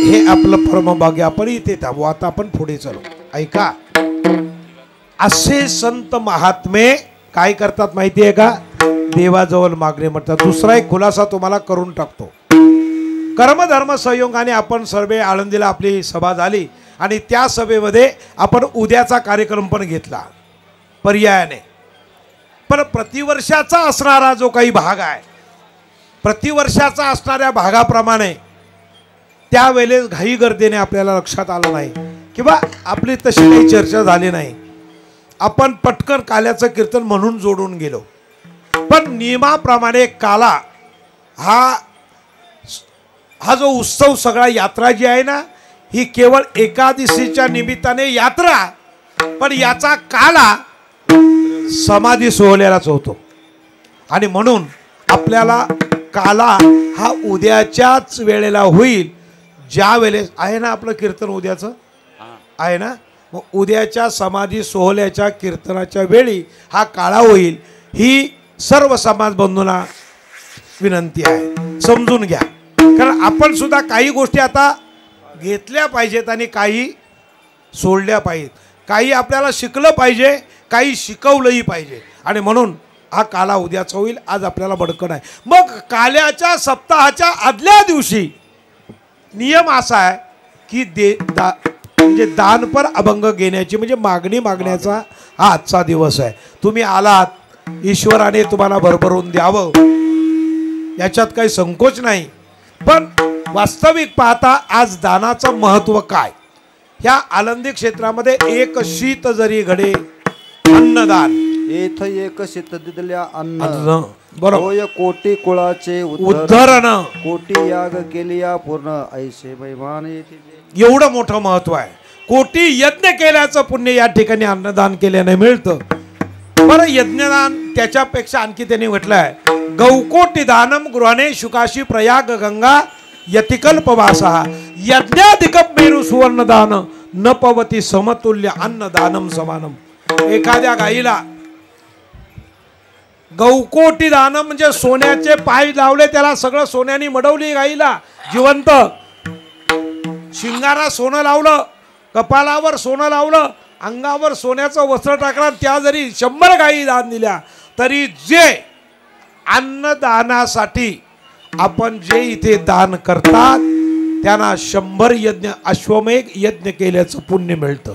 हे आपलं परमभाग्य. आपण इथे थांबू. आता आपण पुढे चलो. ऐका, असे संत महात्मे काय करतात माहिती आहे का? देवाजवळ मागणे म्हणतात. दुसरा एक खुलासा तुम्हाला करून टाकतो. कर्मधर्म संयोगाने आपण सर्वे आळंदीला आपली सभा झाली आणि त्या सभेमध्ये आपण उद्याचा कार्यक्रम पण घेतला पर्यायाने. पण प्रतिवर्षाचा असणारा जो काही भाग आहे, प्रतिवर्षाचा असणाऱ्या भागाप्रमाणे त्यावेळेस घाई गर्दीने आपल्याला लक्षात आलं नाही किंवा आपली तशी काही चर्चा झाली नाही. आपण पटकन काल्याचं कीर्तन म्हणून जोडून गेलो. पण नियमाप्रमाणे काला हा जो उत्सव सगळा यात्रा जी आहे ना, ही केवळ एकादशीच्या निमित्ताने यात्रा, पण याचा काला समाधी सोहळ्यालाच होतो. आणि म्हणून आपल्याला काला हा उद्याच्याच वेळेला होईल, ज्या वेळेस आहे ना आपलं कीर्तन उद्याचं आहे ना, मग उद्याच्या समाधी सोहळ्याच्या कीर्तनाच्या वेळी हा काळा होईल. ही सर्व समाज बंधूंना विनंती आहे, समजून घ्या. कारण आपण सुद्धा काही गोष्टी आता घेतल्या पाहिजेत आणि काही सोडल्या पाहिजेत. काही आपल्याला शिकलं पाहिजे, काही शिकवलंही पाहिजे. आणि म्हणून हा काला उद्याचा होईल, आज आपल्याला बडकण आहे. मग काल्याच्या सप्ताहाच्या आदल्या दिवशी नियम असा आहे की म्हणजे दान पर अभंग घेण्याची म्हणजे मागणी मागण्याचा हा आजचा दिवस आहे. तुम्ही आलात, ईश्वराने तुम्हाला भरभरून द्यावं, याच्यात काही संकोच नाही. पण वास्तविक पाहता आज दानाचं महत्त्व काय? ह्या आळंदी क्षेत्रामध्ये एक शीत जरी घडे अन्नदान, येथ एक शीत दिल्या अन्न, बरोबर, होय कोटी कुळाचे उद्धरण, कोटी याग केलिया पूर्ण ऐसे बैमान येथे. एवढं मोठं महत्व आहे. कोटी यज्ञ केल्याचं पुण्य या ठिकाणी अन्नदान केल्याने मिळतं. बरं, यज्ञदान त्याच्यापेक्षा आणखी त्यांनी म्हटलं आहे, गौकोटी दानम गृहणे शुकाशी प्रयाग गंगा यतिकल्पवासा यज्ञाधिकम मेरू सुवर्णदान न पवती समतुल्य अन्नदानम समानम. एखाद्या गाईला गौकोटी दानम म्हणजे सोन्याचे पाय लावले, त्याला सगळं सोन्याने मडवली गाईला जिवंत, शिंगारा सोनं लावलं, कपालावर सोनं लावलं, अंगावर सोन्याचं वस्त्र टाकलं, त्या जरी 100 गायी दान दिल्या तरी जे अन्नदानासाठी आपण जे इथे दान करतात त्यांना 100 यज्ञ अश्वमेघ यज्ञ केल्याचं पुण्य मिळतं.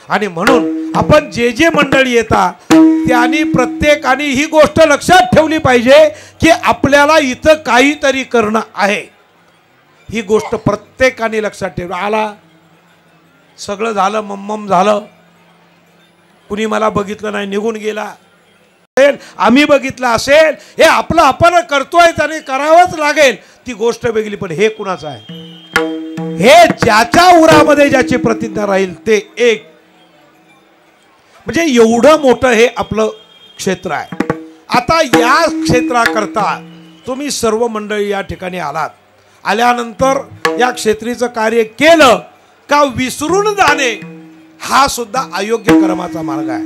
आणि म्हणून आपण जे जे मंडळी येतात त्यांनी प्रत्येकाने ही गोष्ट लक्षात ठेवली पाहिजे की आपल्याला इथं काहीतरी करणं आहे. ही गोष्ट प्रत्येकाने लक्षात ठेवली. आला, सगळं झालं, मम्मम झालं, कुणी मला बघितलं नाही, निघून गेला, आम्ही बघितलं असेल, हे आपलं आपण करतोय त्याने करावंच लागेल, ती गोष्ट वेगळी. पण हे कुणाचं आहे? हे ज्याच्या उरामध्ये ज्याची प्रतिज्ञा राहील ते एक. म्हणजे एवढं मोठं हे आपलं क्षेत्र आहे. आता या क्षेत्राकरता तुम्ही सर्व मंडळी या ठिकाणी आलात. आल्यानंतर या क्षेत्रीचं कार्य केलं का विसरून जाणे हा सुद्धा अयोग्य कर्माचा मार्ग आहे.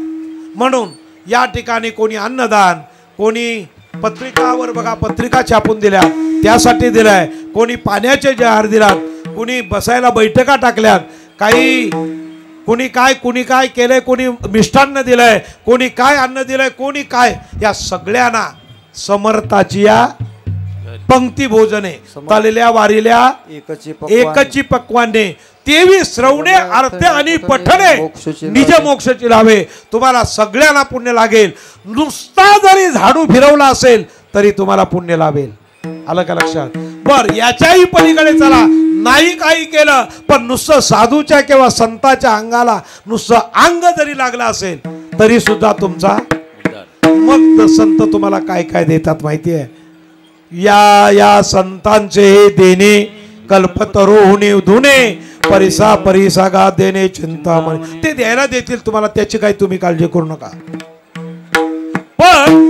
म्हणून या ठिकाणी कोणी अन्नदान, कोणी पत्रिकावर बघा पत्रिका छापून दिल्या त्यासाठी दिलाय, कोणी पाण्याचे जार दिलात, कोणी बसायला बैठका टाकल्यात, काही कोणी काय केलंय, कोणी मिष्टान्न दिलंय, कोणी काय अन्न दिलंय, कोणी काय, या सगळ्यांना समर्थाची या पंक्ती भोजने तळलेल्या वारिल्या एकची पक्वाने 23 श्रवणे अर्थे आणि पठणे निज मोक्षची लाभे. तुम्हाला सगळ्यांना पुण्य लागेल. नुसता जरी झाडू फिरवला असेल तरी तुम्हाला पुण्य लाभेल. आलं का लक्षात? बर, याच्याही पलीकडे चला, नाही काही केलं पण नुसतं साधूच्या किंवा संताच्या अंगाला नुसतं अंग जरी लागलं असेल तरी सुद्धा तुमचा, मग संत तुम्हाला काय काय देतात माहिती आहे? या संतांचे हे देणे कल्पतरोहुने धुणे परिसा परिसा गा देणे चिंतामणी. ते द्यायला देतील तुम्हाला, त्याची काही तुम्ही काळजी करू नका. पण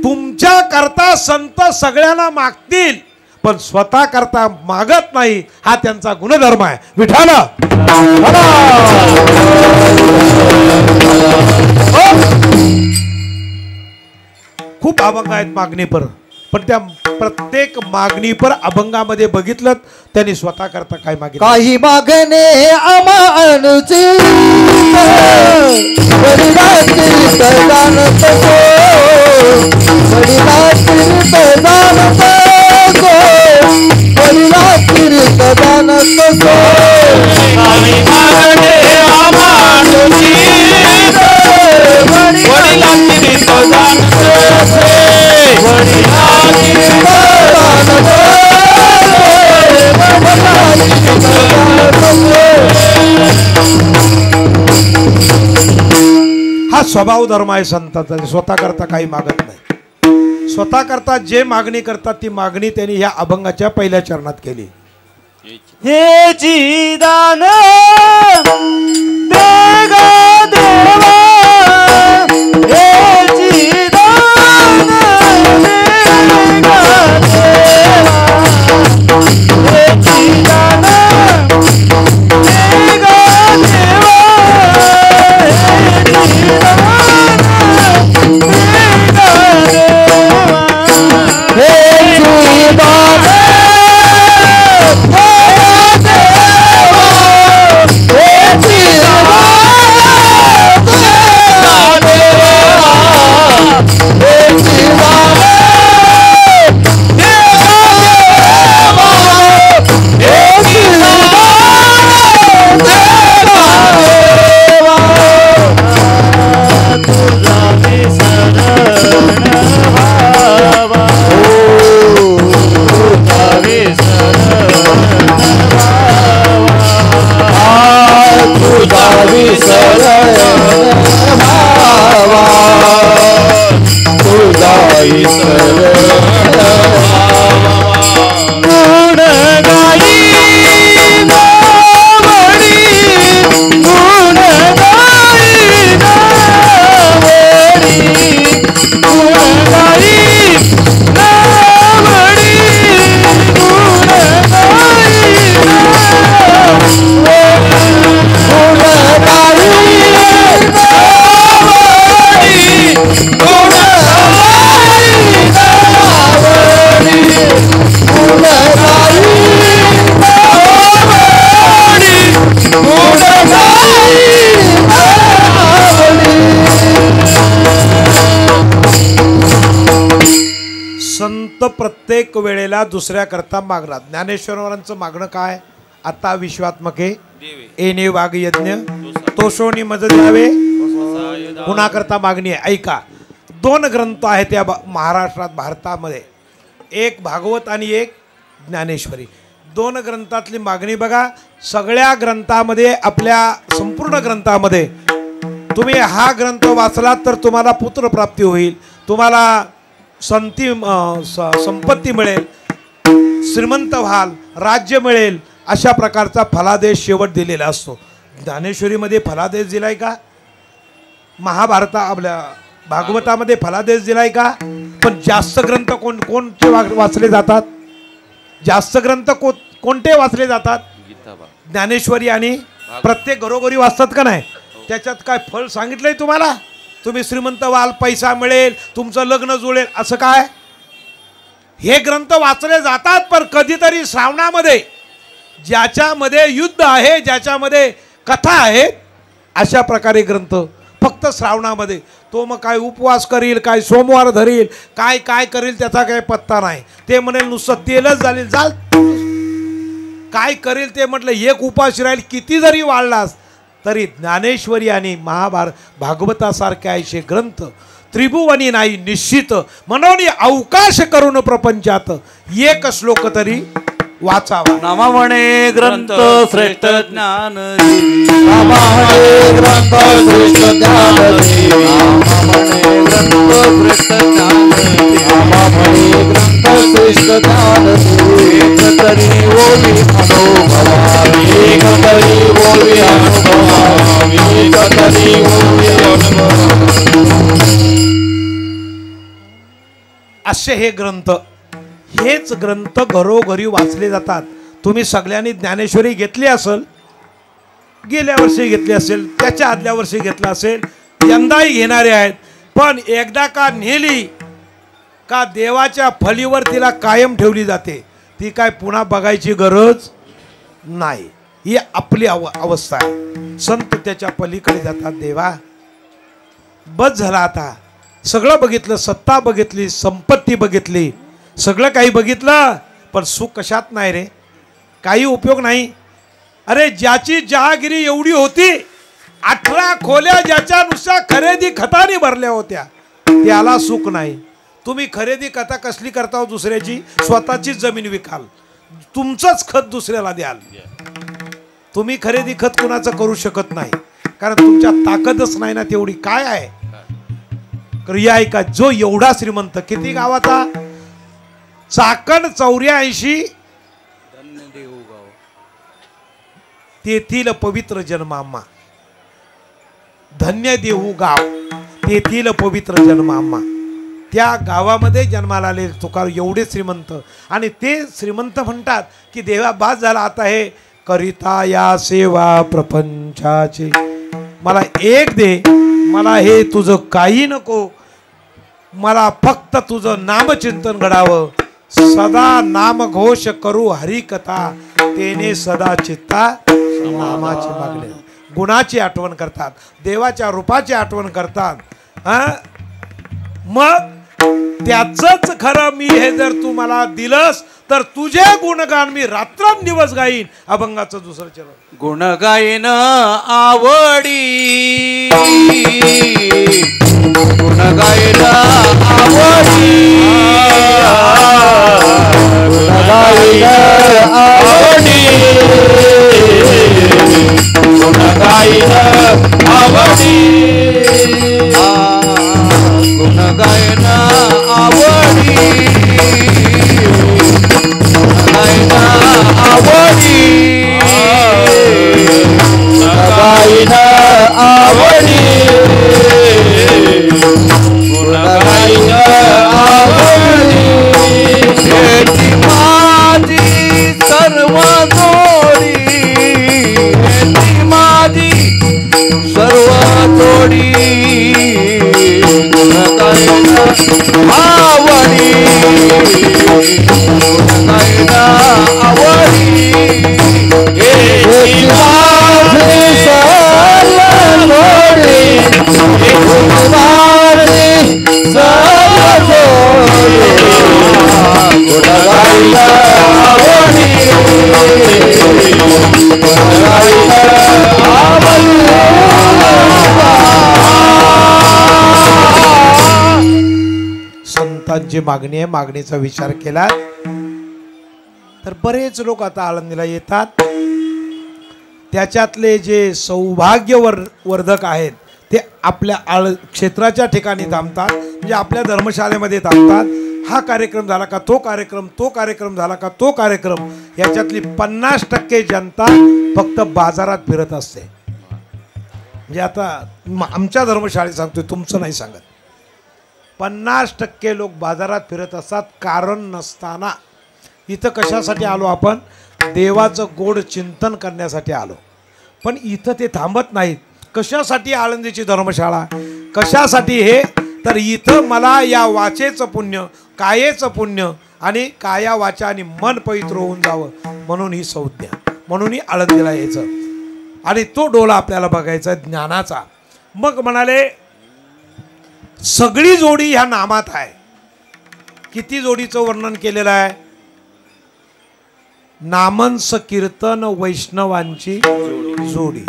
तुमच्या करता संत सगळ्यांना मागतील पण स्वतः करता मागत नाही, हा त्यांचा गुणधर्म आहे. विठाल खूप अभंग आहेत मागणीपर, पण त्या प्रत्येक मागणीपर अभंगामध्ये बघितलं त्यांनी स्वतः करता काय मागितलं. काही मागणे आमानुची हा स्वभाव धर्म आहे संतांचा, स्वतः करता काही मागत नाही. स्वतः करता जे मागणी करतात ती मागणी त्यांनी ह्या अभंगाच्या पहिल्या चरणात केली. हे दान देगा देवा हे दान देगा देवा हे दान देगा देवा हे दान संत प्रत्येक वेळेला दुसऱ्या करता मागणार. ज्ञानेश्वरांचं मागणं काय? आता विश्वात्मके एने वाघ यज्ञ तोषोनी मज द्यावे पुन्हा करता मागणी आहे. ऐका, 2 ग्रंथ आहेत या महाराष्ट्रात भारतामध्ये, एक भागवत आणि एक ज्ञानेश्वरी. 2 ग्रंथातली मागणी बघा. सगळ्या ग्रंथामध्ये, आपल्या संपूर्ण ग्रंथामध्ये तुम्ही हा ग्रंथ वाचलात तर तुम्हाला पुत्रप्राप्ती होईल, तुम्हाला संपत्ती मिळेल, श्रीमंत व्हाल, राज्य मिळेल, अशा प्रकारचा फलादेश शेवट दिलेला असतो. ज्ञानेश्वरीमध्ये फलादेश दिलाय का? महाभारता आपल्या भागवतामध्ये फलादेश दिलाय का? पण जास्त ग्रंथ कोणते वाचले जातात? जास्त ग्रंथ कोणते वाचले जातात? ज्ञानेश्वरी आणि प्रत्येक घरोघरी वाचतात का नाही? त्याच्यात काय फळ सांगितलंय तुम्हाला? तुम्ही श्रीमंत व्हाल, पैसा मिळेल, तुमचं लग्न जुळेल, असं काय? हे ग्रंथ वाचले जातात, पण कधीतरी श्रावणामध्ये ज्याच्यामध्ये युद्ध आहे, ज्याच्यामध्ये कथा आहेत, अशा प्रकारे ग्रंथ फक्त श्रावणामध्ये. तो मग काय उपवास करील, काय सोमवार धरील, काय काय करील त्याचा काही पत्ता नाही. ते म्हणेल नुसतं तेलच झाले जाल, काय करेल ते म्हटलं. एक उपास राहील, किती जरी वाढलास तरी ज्ञानेश्वरी आणि भागवतासारखे असे ग्रंथ त्रिभुवनी नाही निश्चित, म्हणून अवकाश करून प्रपंचात एक श्लोक तरी वाचावा. नामा म्हणे ग्रंथ श्रेष्ठ ज्ञान नामा म्हणे ग्रंथ श्रेष्ठ ज्ञान नामा म्हणे ग्रंथ श्रेष्ठ ज्ञान नामा म्हणे ग्रंथ श्रेष्ठ ज्ञान एक तरी ओवी अनुभवा एक तरी ओवी अनुभवा एक तरी ओवी अनुभवा. असे हे ग्रंथ, हेच ग्रंथ घरोघरी वाचले जातात. तुम्ही सगळ्यांनी ज्ञानेश्वरी घेतली असेल, गेल्या वर्षी घेतली असेल, त्याच्या आदल्या वर्षी घेतला असेल, यंदाही घेणारे आहेत. पण एकदा का नेली का देवाच्या फळीवर तिला कायम ठेवली जाते, ती काय पुन्हा बघायची गरज नाही. ही आपली अवस्था आहे. संत त्याच्या पलीकडे जातात. देवा बस झाला, आता सगळं बघितलं, सत्ता बघितली, संपत्ती बघितली, सगळं काही बघितलं, पण सुख कशात नाही रे, काही उपयोग नाही. अरे ज्याची जहागिरी एवढी होती, 18 खोल्या ज्याच्या नुसत्या खरेदी खताने भरल्या होत्या, त्याला सुख नाही. तुम्ही खरेदी कथा कसली करता हो? दुसऱ्याची, स्वतःची जमीन विकाल, तुमचंच खत दुसऱ्याला द्याल. तुम्ही खरेदी खत कुणाचं करू शकत नाही, कारण तुमच्या ताकदच नाही ना तेवढी. काय आहे? क्रिया ऐका. जो एवढा श्रीमंत, किती गावाचा? चाकण 84, तेथील पवित्र जन्माम्मा. धन्य देहू गाव, तेथील पवित्र जन्माम्मा. त्या गावामध्ये जन्माला आले तुकाराम एवढे श्रीमंत. आणि ते श्रीमंत म्हणतात की देवा बास झाला, आता हे करिता या सेवा प्रपंचाचे, मला एक दे, मला हे तुझं काही नको, मला फक्त तुझं नामचिंतन घडावं. सदा नामघोष करू हरिकथा, तेने सदा चित्ता नामाची मागणी. गुणाची आठवण करतात, देवाच्या रूपाची आठवण करतात. मग त्याचंच खरं मी हे जर तू मला दिलंस तर तुझे गुणगान मी रात्रंदिवस गाईन. अभंगाचं दुसरं चरण. गुण गायन आवडी, गुण गायन आवडी, गुण गायन आवडी, गुण गायन आवडी, गुण गायन आवडी, गायन आवडी, गायन आवडी, गुण गायन आवडी. हेची माझी सर्व जोडी, हेची माझी सर्व जोडी, गुण गायन आवडी, गुण गायन आवडी. हेची माझी सर्व जोडी, हेची माझी सर्व जोडी, गुण गायन आवडी, गुण गायन आवडी. संतांची मागणी आहे. मागणीचा विचार केला तर बरेच लोक आता आळंदीला येतात. त्याच्यातले जे सौभाग्यवर्धक आहेत ते आपल्या क्षेत्राच्या ठिकाणी थांबतात, म्हणजे आपल्या धर्मशाळेमध्ये थांबतात. हा कार्यक्रम झाला का तो कार्यक्रम, तो कार्यक्रम झाला का तो कार्यक्रम. याच्यातली 50% जनता फक्त बाजारात फिरत असते. म्हणजे आता आमच्या धर्मशाळेत सांगतोय, तुमचं नाही सांगत. 50% लोक बाजारात फिरत असतात कारण नसताना. इथं कशासाठी आलो आपण? देवाचं गोड चिंतन करण्यासाठी आलो. पण इथं ते थांबत नाहीत. कशासाठी आळंदीची धर्मशाळा, कशासाठी हे? तर इथं मला या वाचेचं पुण्य, कायेचं पुण्य आणि काया वाचा आणि मन पवित्र होऊन जावं म्हणून ही संज्ञा, म्हणून ही आळंदीला यायचं. आणि तो डोला आपल्याला बघायचा ज्ञानाचा. मग म्हणाले सगळी जोडी ह्या नामात आहे. किती जोडीचं वर्णन केलेलं आहे? नामंस कीर्तन वैष्णवांची जोडी.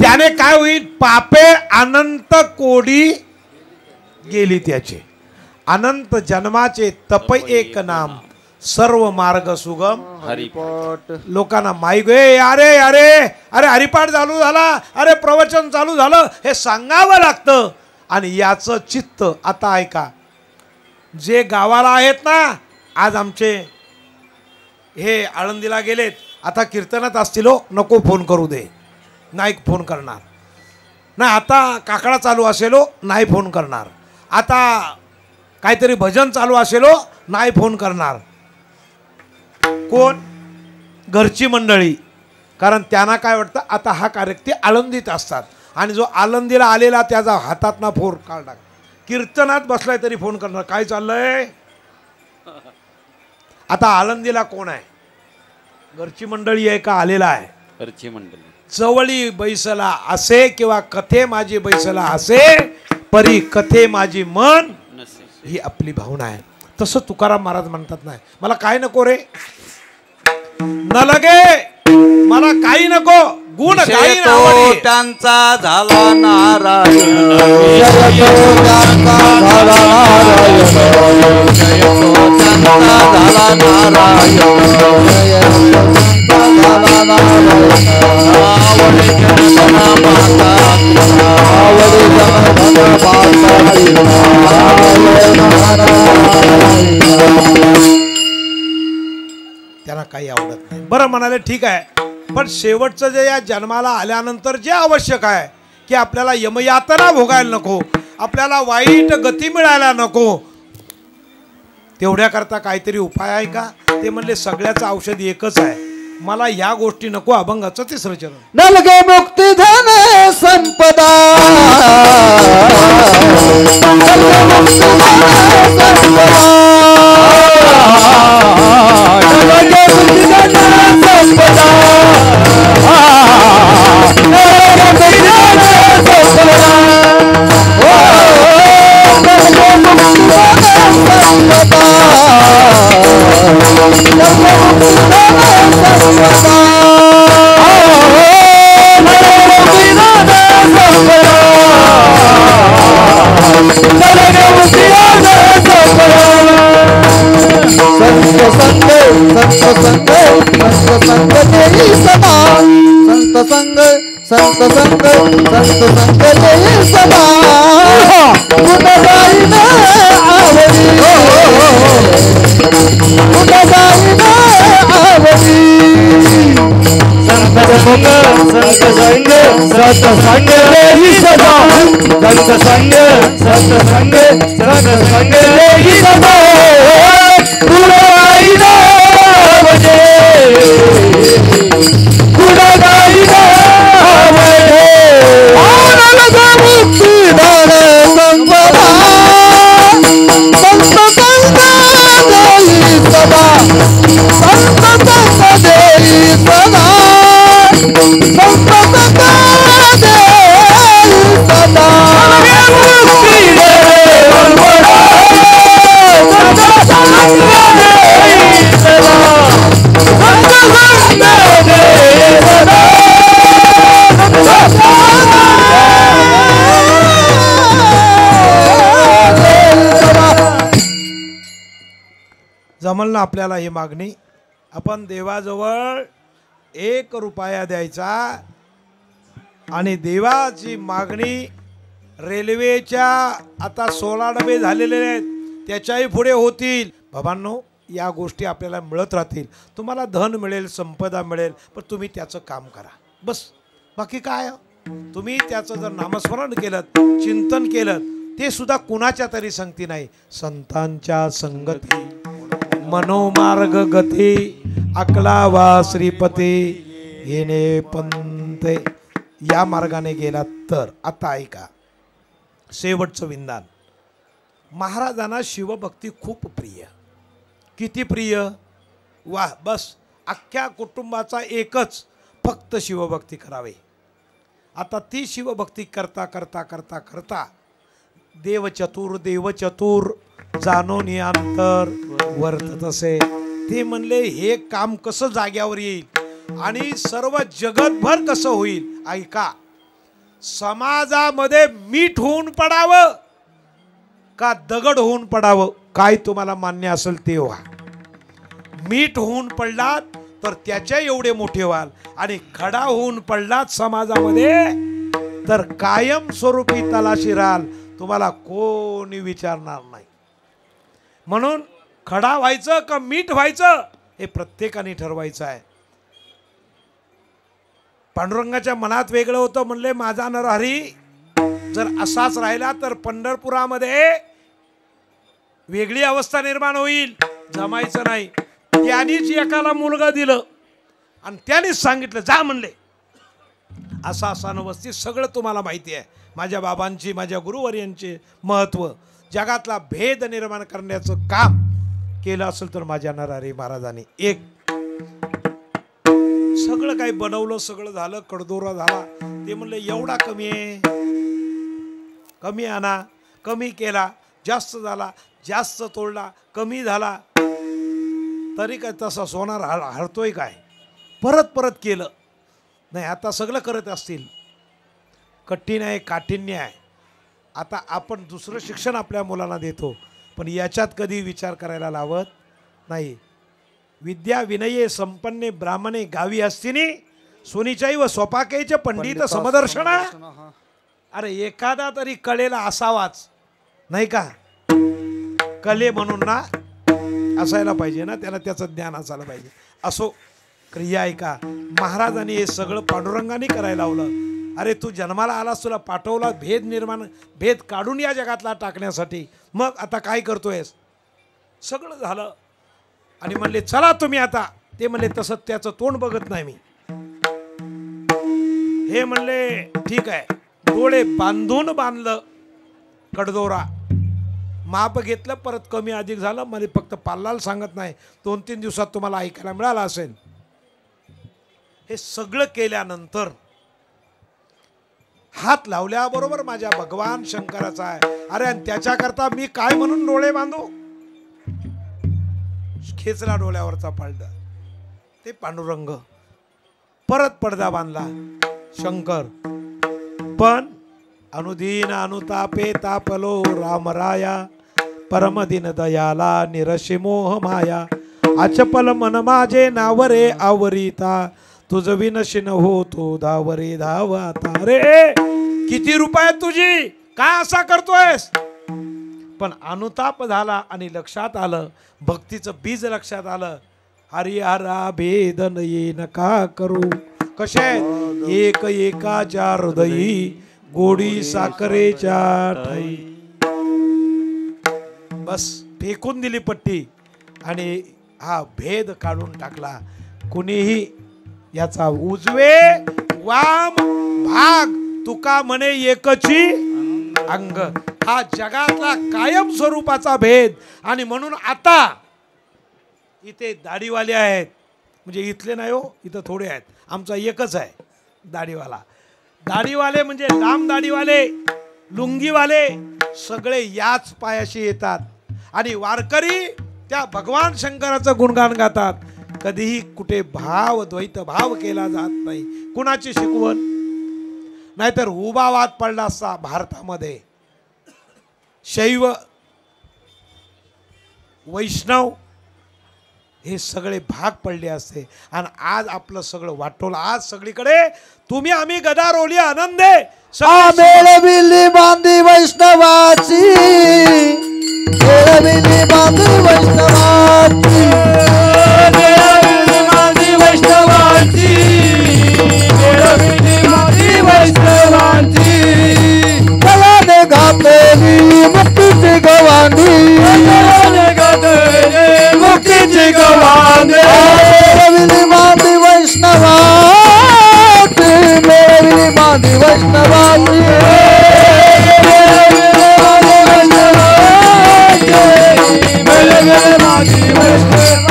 त्याने काय होईल? पापे अनंत कोडी गेली त्याचे, अनंत जन्माचे तप एक नाम, सर्व मार्ग सुगम हरिपाठ. लोकांना माईक अरे अरे अरे हरिपाठ चालू झाला, अरे प्रवचन चालू झालं, हे सांगावं लागतं. आणि याचं चित्त आता ऐका, जे गावाला आहेत ना, आज आमचे हे आळंदीला गेलेत, आता कीर्तनात असतील हो, नको फोन करू दे, नाही फोन करणार. नाही आता काकडा चालू असेल हो, नाही फोन करणार. आता काहीतरी भजन चालू असेल हो, नाही फोन करणार. कोण? घरची मंडळी. कारण त्यांना काय वाटतं, आता हा कार्यक्रम, ते आळंदीत असतात आणि जो आळंदीला आलेला त्याचा हातातनं फोन काढला, कीर्तनात बसलाय तरी फोन करणार, काय चाललंय. आता आळंदीला कोण आहे? घरची मंडळी आहे का आलेला आहे? घरची मंडळी. जवळी बैसला असे किंवा कथे माझी बैसला असे, परी कथे माझी मन, ही आपली भावना आहे. तसं तुकाराम महाराज म्हणतात, नाही मला काय नको रे, न लगे मला काही नको, गुण काही नको. त्यांचा झाला नारायण, झाला नारायण. त्यांना काही आवडत नाही. बरं म्हणाले ठीक आहे, पण शेवटचं जे या जन्माला आल्यानंतर जे आवश्यक आहे की आपल्याला यमयातना भोगायला नको, आपल्याला वाईट गती मिळायला नको, तेवढ्याकरता काहीतरी उपाय आहे का? ते म्हणले सगळ्याचं औषध एकच आहे, मला या गोष्टी नको. अभंगाचं तिसरं चरण. नलगे मुक्ती धन संपदा नलगे मुक्ती धन संपदा नलगे मुक्ती धन संपदा नलगे मुक्ती धन संपदा नलगे मुक्ती धन संपदा संत संग देई सदा गुणगाईन आवडी गुणगाईन आवडी संत संग देई सदा संत संग देई सदा गुणगाईन आवडी गुणगाईन जमल ना आपल्याला ही मागणी? आपण देवाजवळ 1 रुपया द्यायचा आणि देवाची मागणी रेल्वेच्या आता 16 डबे झालेले आहेत, त्याच्याही पुढे होतील. बाबांनो, या गोष्टी आपल्याला मिळत राहतील. तुम्हाला धन मिळेल, संपदा मिळेल, पण तुम्ही त्याचं काम करा बस. बाकी काय? तुम्ही त्याचं जर नामस्मरण केलं, चिंतन केलं, ते सुद्धा कुणाच्या तरी संगती नाही, संतांच्या संगती मनोमार्ग गती अकलावा श्रीपती येणे पंत या मार्गाने गेला तर. आता ऐका शेवटचं विंदान. महाराजांना शिवभक्ती खूप प्रिय. किती प्रिय? वाह, बस अख्ख्या कुटुंबाचा एकच फक्त शिवभक्ती करावे. आता ती शिवभक्ती करता करता करता करता देवचतुर जाणून अंतर वर्तत असे. ते म्हणले हे काम कसं जाग्यावर येईल आणि सर्व जगतभर कसं होईल? ऐका, समाजामध्ये मीठ होऊन पडावं का दगड होऊन पडावं? काय तुम्हाला मान्य असेल ते व्हा. मीठ होऊन पडलात तर त्याच्या एवढे मोठे व्हाल, आणि खडा होऊन पडलात समाजामध्ये तर कायम स्वरूपी तलाशी राहाल, तुम्हाला कोणी विचारणार नाही. म्हणून खडा व्हायचं का मीठ व्हायचं हे प्रत्येकाने ठरवायचं आहे. पांडुरंगाच्या मनात वेगळं होतं. म्हणले माझा नरहरी जर असाच राहिला तर पंढरपुरामध्ये वेगळी अवस्था निर्माण होईल, जमायचं नाही. त्यांनीच एकाला मुलगा दिलं आणि त्यांनीच सांगितलं जा म्हणले. असा असा नवस्थित सगळं तुम्हाला माहिती आहे. माझ्या बाबांची, माझ्या गुरुवर्यांचे महत्त्व, जगातला भेद निर्माण करण्याचं काम केलं असेल तर माझ्या नरहरी महाराजांनी एक सगळं काही बनवलं, सगळं झालं, कडदोरा झाला. ते म्हणले एवढा कमी आहे, कमी आणा. कमी केला, जास्त झाला, जास्त तोडला, कमी झाला, तरी काय तसा सोनार हरतोय काय? परत परत केलं नाही. आता सगळं करत असतील. कठीण आहे, काठिण्य आहे. आता आपण दुसरं शिक्षण आपल्या मुलांना देतो, पण याच्यात कधी विचार करायला लावत नाही. विद्या विनये संपन्ने ब्राह्मणे गावी असतिनी सोनीचाई स्वपाकेचे पंडित समदर्शना. अरे एखादा तरी कलेला असावाच नाही का? कले म्हणून ना असायला पाहिजे ना, त्याला त्याचं ज्ञान असायला पाहिजे. असो, क्रिया ऐका. महाराजांनी हे सगळं पांडुरंगाने करायला लावलं. अरे तू जन्माला आलास, तुला पाठवला भेद काढून या जगातला टाकण्यासाठी. मग आता काय करतोयस? सगळं झालं आणि म्हणले चला तुम्ही आता. ते म्हणले तसं त्याचं तोंड बघत नाही मी. हे म्हणले ठीक आहे. डोळे बांधलं कडदोरा, माप घेतलं, परत कमी अधिक झालं. मला फक्त पाल्लाल सांगत नाही, 2-3 दिवसात तुम्हाला ऐकायला मिळालं असेल. हे सगळं केल्यानंतर हात लावल्याबरोबर माझ्या भगवान शंकराचा आहे. अरे आणि त्याच्याकरता मी काय म्हणून डोळे बांधू? खेचला डोळ्यावरचा पडदा, ते पांडुरंग. परत पडदा बांधला शंकर. पण अनुदीन अनुतापे तापलो रामराया, परमदिन दयाला निरशी मोह माया. अचपल मन माझे नावरे आवरिता, तुझ विनशी न होतो धावरे धावाता. रे किती रुपये तुझी, काय असा करतोयस? पण अनुताप झाला आणि लक्षात आलं, भक्तीचं बीज लक्षात आलं. हरिहरा भेदन ये नका करू. कसे एक एकाच्या हृदयी, गोडी साखरेच्या ठाई. बस फेकून दिली पट्टी आणि हा भेद काढून टाकला. कुणीही याचा उजवे वाम भाग, तुका म्हणे एकची अंग. हा जगातला कायम स्वरूपाचा भेद. आणि म्हणून आता इथे दाढीवाले आहेत, म्हणजे इथले नाही हो, इथं थोडे आहेत. आमचा एकच आहे दाढीवाला. दाढीवाले म्हणजे लांब दाढीवाले, लुंगीवाले सगळे याच पायाशी येतात. आणि वारकरी त्या भगवान शंकराचं गुणगान गातात. कधीही कुठे द्वैत भाव केला जात नाही. कुणाची शिकवण? नाहीतर उभा वाद पडला असता भारतामध्ये. शैव वैष्णव हे सगळे भाग पडले असते. आणि आज आपलं सगळं वाटोलं. आज सगळीकडे तुम्ही आम्ही गदारोली आनंदे मेळविली बांधी वैष्णवाची, मेळविली बांधी वैष्णवाची, मेळविली बांधी वैष्णवाची, मेळविली बांधी वैष्णवाची. गळ्याने घातलेली मुक्तीची गवांडी, गळ्याने घातलेली मुक्तीची गवांडी. मेळविली बांधी वैष्णवाची, मेळविली बांधी वैष्णवाची, मेळविली बांधी वैष्णवाची.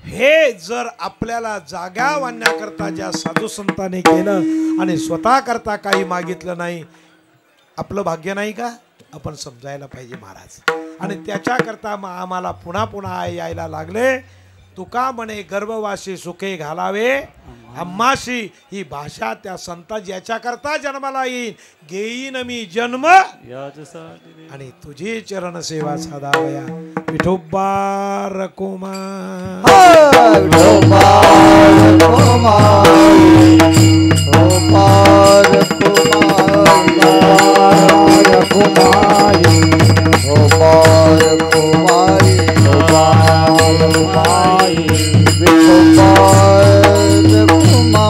हे जर आपल्याला जागा आणण्याकरता ज्या साधू संतांनी केलं आणि स्वतः करता काही मागितलं नाही, आपलं भाग्य नाही का? आपण समजायला पाहिजे महाराज. आणि त्याच्याकरता आम्हाला पुन्हा पुन्हा यायला लागले. तुका म्हणे गर्भवासी सुखे घालावे आम्हाशी. ही भाषा त्या संता ज्याच्याकरता जन्माला येईन, घेईन मी जन्म आणि तुझी चरण सेवा साधावया. विठोबा रकुमा, विठोबा रकुमा, विठोबा रकुमा, रकुमा, विठोबा रकुमा, विठोबा रकुमा, विठोबा रकुमा,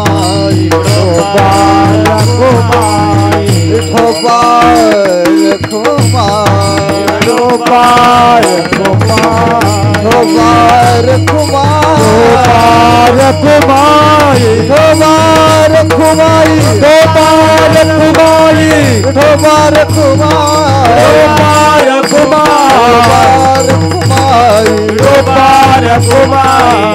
विठोबा रकुमा, विठोबा रकुमा, विठोबा रकुमा, विठोबा रकुमा, विठोबा रकुमा, विठोबा रकुमा, विठोबा रकुमा, विठोबा रकुमा, विठोबा रकुमा, विठोबा रकुमा, विठोबा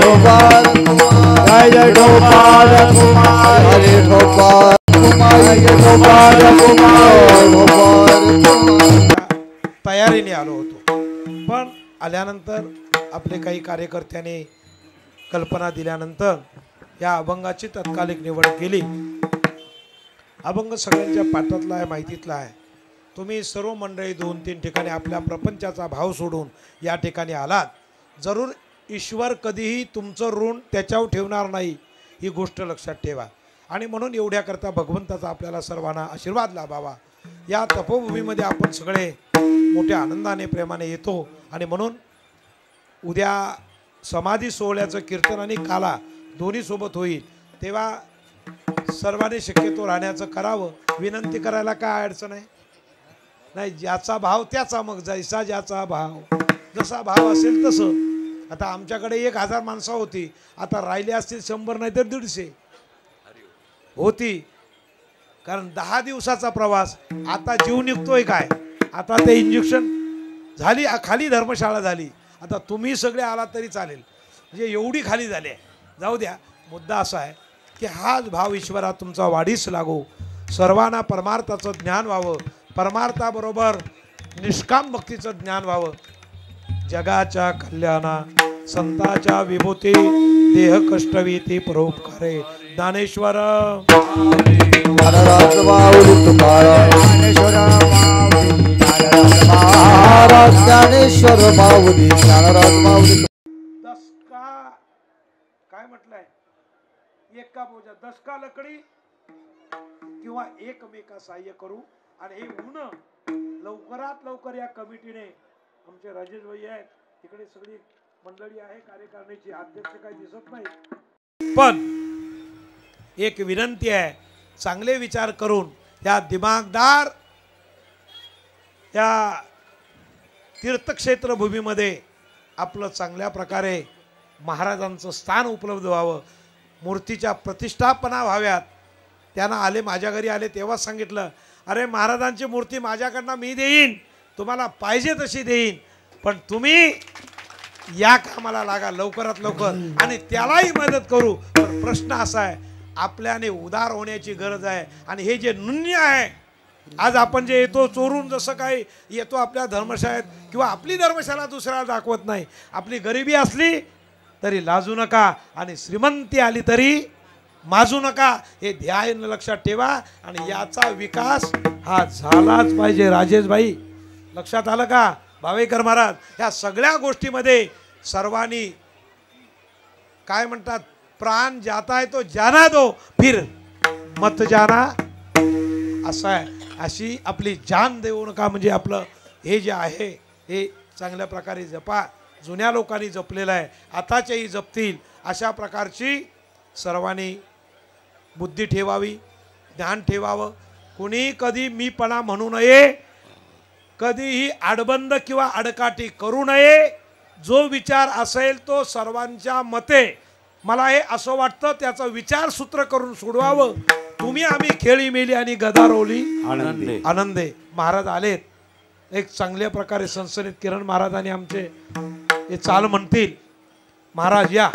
रकुमा, जय विठोबा रकुमा, हरे विठोबा रकुमा, विठोबा रकुमा, विठोबा रकुमा. तयारीने आलो होतो. पण आल्यानंतर आपले काही कार्यकर्त्यांनी कल्पना दिल्यानंतर या अभंगाची तत्कालिक निवड केली. अभंग सगळ्यांच्या पाठातला आहे, माहितीतला आहे. तुम्ही सर्व मंडळी 2-3 ठिकाणी आपल्या प्रपंचाचा भाव सोडून या ठिकाणी आलात. जरूर ईश्वर कधीही तुमचं ऋण त्याच्यावर ठेवणार नाही, ही गोष्ट लक्षात ठेवा. आणि म्हणून एवढ्याकरता भगवंताचा आपल्याला सर्वांना आशीर्वाद लाभावा. या तपोभूमीमध्ये आपण सगळे मोठ्या आनंदाने प्रेमाने येतो आणि म्हणून उद्या समाधी सोहळ्याचं कीर्तन आणि काला दोन्ही सोबत होईल तेव्हा सर्वांनी शक्यतो राहण्याचं करावं. विनंती करायला काय अडचण आहे? नाही, ज्याचा भाव त्याचा मग जैसा ज्याचा भाव, जसा भाव असेल तसं. आता आमच्याकडे 1000 माणसं होती, आता राहिले असतील 100 नाही तर 150 होती. कारण 10 दिवसाचा प्रवास. आता जीव निघतोय काय? आता ते इंजेक्शन झाली, खाली धर्मशाळा झाली. आता तुम्ही सगळे आला तरी चालेल, म्हणजे एवढी खाली झाली आहे. जाऊ द्या, मुद्दा असा आहे की हाच भाव ईश्वरा तुमचा वाढीस लागो, सर्वांना परमार्थाचं ज्ञान व्हावं, परमार्थाबरोबर निष्काम भक्तीचं ज्ञान व्हावं. जगाच्या कल्याणा संताच्या विभूती, देह कष्टवीती परोपकारे. ज्ञानेश्वर ज्ञानराज माऊली तुकाराम, महाराज ज्ञानेश्वर माऊली, ज्ञानराज माऊली. 10 का काय म्हटलंय? 1 का बोजा 10 का लकडी किंवा एकमेका सहाय्य करू. आणि हे ऊन लवकरात लवकर या कमिटीने, आमचे राजेश भाई आहेत तिकडे, सगळी मंडळी आहे कार्यकारिणीची, अध्यक्ष काही दिसत नाही, पण एक विनंती आहे, चांगले विचार करून या दिमागदार या तीर्थक्षेत्र भूमीमध्ये आपलं चांगल्या प्रकारे महाराजांचं स्थान उपलब्ध व्हावं, मूर्तीच्या प्रतिष्ठापना व्हाव्यात. त्यांना आले, माझ्या घरी आले तेव्हा सांगितलं, अरे महाराजांची मूर्ती माझ्याकडनं मी देईन, तुम्हाला पाहिजे तशी देईन, पण तुम्ही या कामाला लागा लवकरात लवकर आणि त्यालाही मदत करू. पण प्रश्न असा आहे, आपल्याने उदार होण्याची गरज आहे. आणि हे जे नुन्य आहे, आज आपण जे येतो चोरून, जसं काही येतो आपल्या धर्मशाळेत किंवा आपली धर्मशाळा दुसऱ्याला दाखवत नाही. आपली गरिबी असली तरी लाजू नका आणि श्रीमंती आली तरी माजू नका. हे ध्यान लक्षात ठेवा आणि याचा विकास हा झालाच पाहिजे. राजेश भाई, लक्षात आलं का? भावेकर महाराज, ह्या सगळ्या गोष्टीमध्ये सर्वांनी काय म्हणतात, प्राण जाता है तो जाना दो, फिर मत जाना, असं आहे. अशी आपली जान देऊ नका. म्हणजे आपलं हे जे आहे हे चांगल्या प्रकारे जपा. जुन्या लोकांनी जपलेलं आहे, आताच्याही जपतील. अशा प्रकारची सर्वांनी बुद्धी ठेवावी, ज्ञान ठेवावं. कुणी कधी मीपणा म्हणू नये, कधीही आडबंद किंवा आडकाठी करू नये. जो विचार असेल तो सर्वांच्या मते, मला हे असं वाटतं, त्याचं विचारसूत्र करून सोडवावं. तुम्ही आम्ही खेळी मेली आणि गदारोली आनंदे. आनंदे. महाराज आलेत एक चांगल्या प्रकारे सणसणीत. किरण महाराज आणि आमचे हे चाल म्हणतील. महाराज या,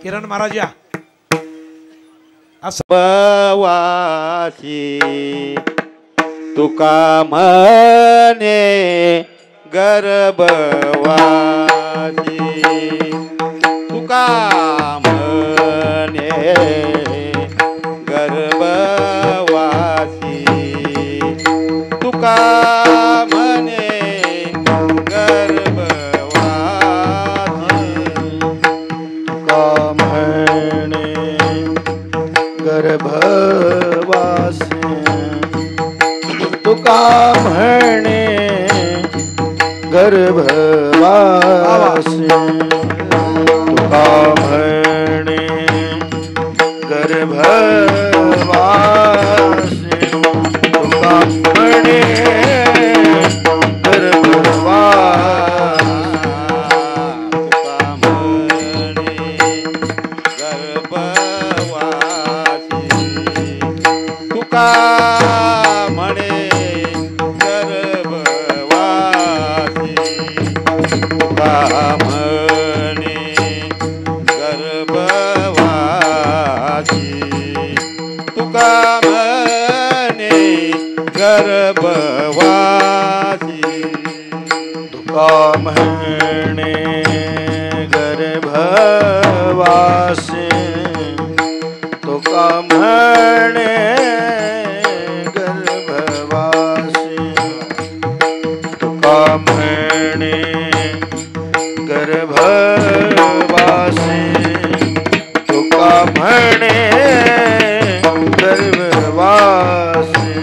किरण महाराज या. बवासी तुका म्हणे गर्भवासी, तुका म्हणे गर्भवासी, तुका म्हणे गर्भवासी, तुका म्हणे गर्भवासी, तुका म्हणे गर्भवासी, तुका म्हणे गर्भवासी, तुका म्हणे गर्भवासी, तुका म्हणे गर्भवासी, तुका म्हणे गर्भवासी, तुका म्हणे गर्भवासी, तुका म्हणे गर्भवासी,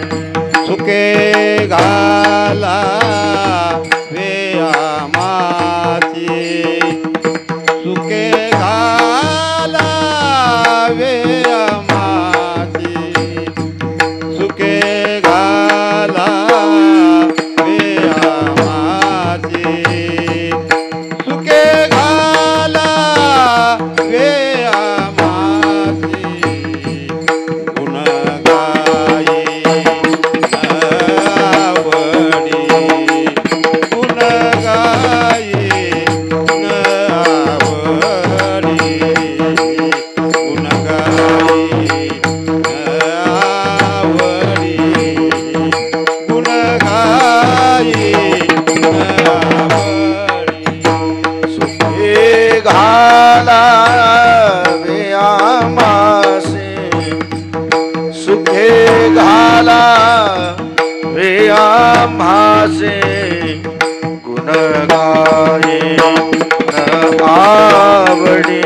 गाये न आवडे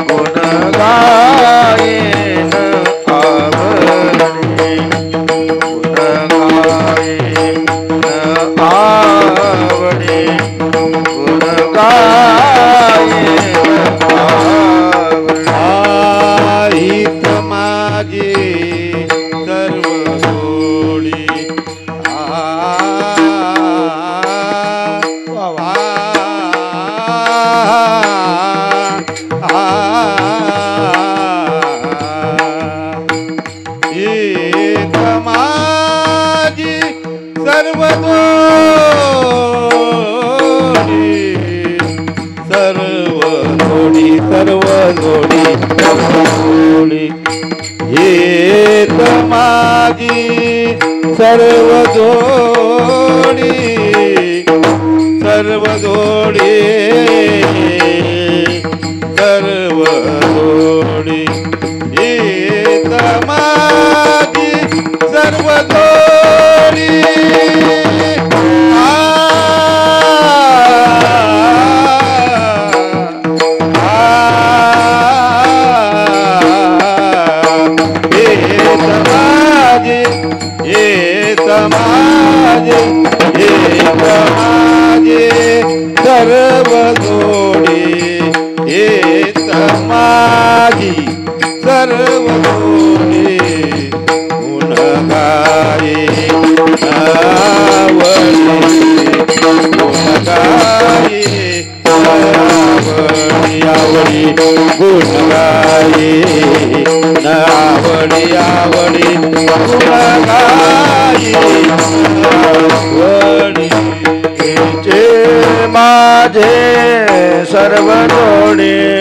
गुण गाये न आवडे गुण गाये न आवडे गुण गाये न आवडे आईत माझी सर्व गोडी माझी सर्व जोडी सर्व जोडी हे माझी सर्व जोडी सर्व जोडी सर्व जोडी हे माझी सर्व जोडी सर्व जोडी हे माझी सर्व जोडी गुण गाये गुण गाये आवडी गुण गाये आवडी आवडी गुण गाये आवडी माझे सर्व जोडी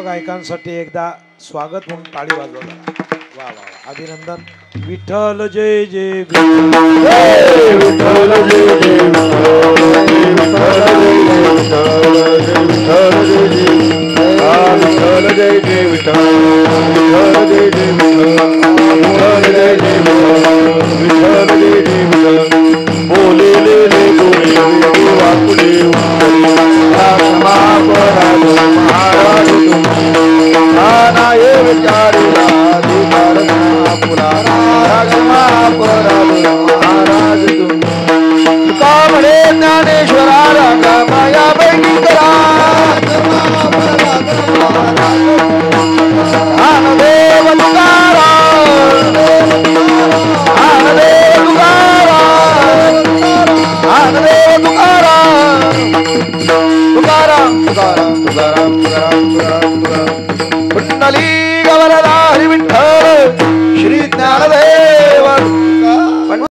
गायकांसाठी एकदा स्वागत म्हणून टाळी वाजवला. वा वा वा, अभिनंदन. विठ्ठल जय जय विठ्ठल जय जय विठ्ठल जय जय विठ्ठल जय जय विठ्ठल जय जय विठ्ठल जय जय विठ्ठल बोले ले ले बोले वाकुले महाराज नाना ये विचारिला महाराज तुम का म्हणे ज्ञानेश्वरा रागा माया पैकी करा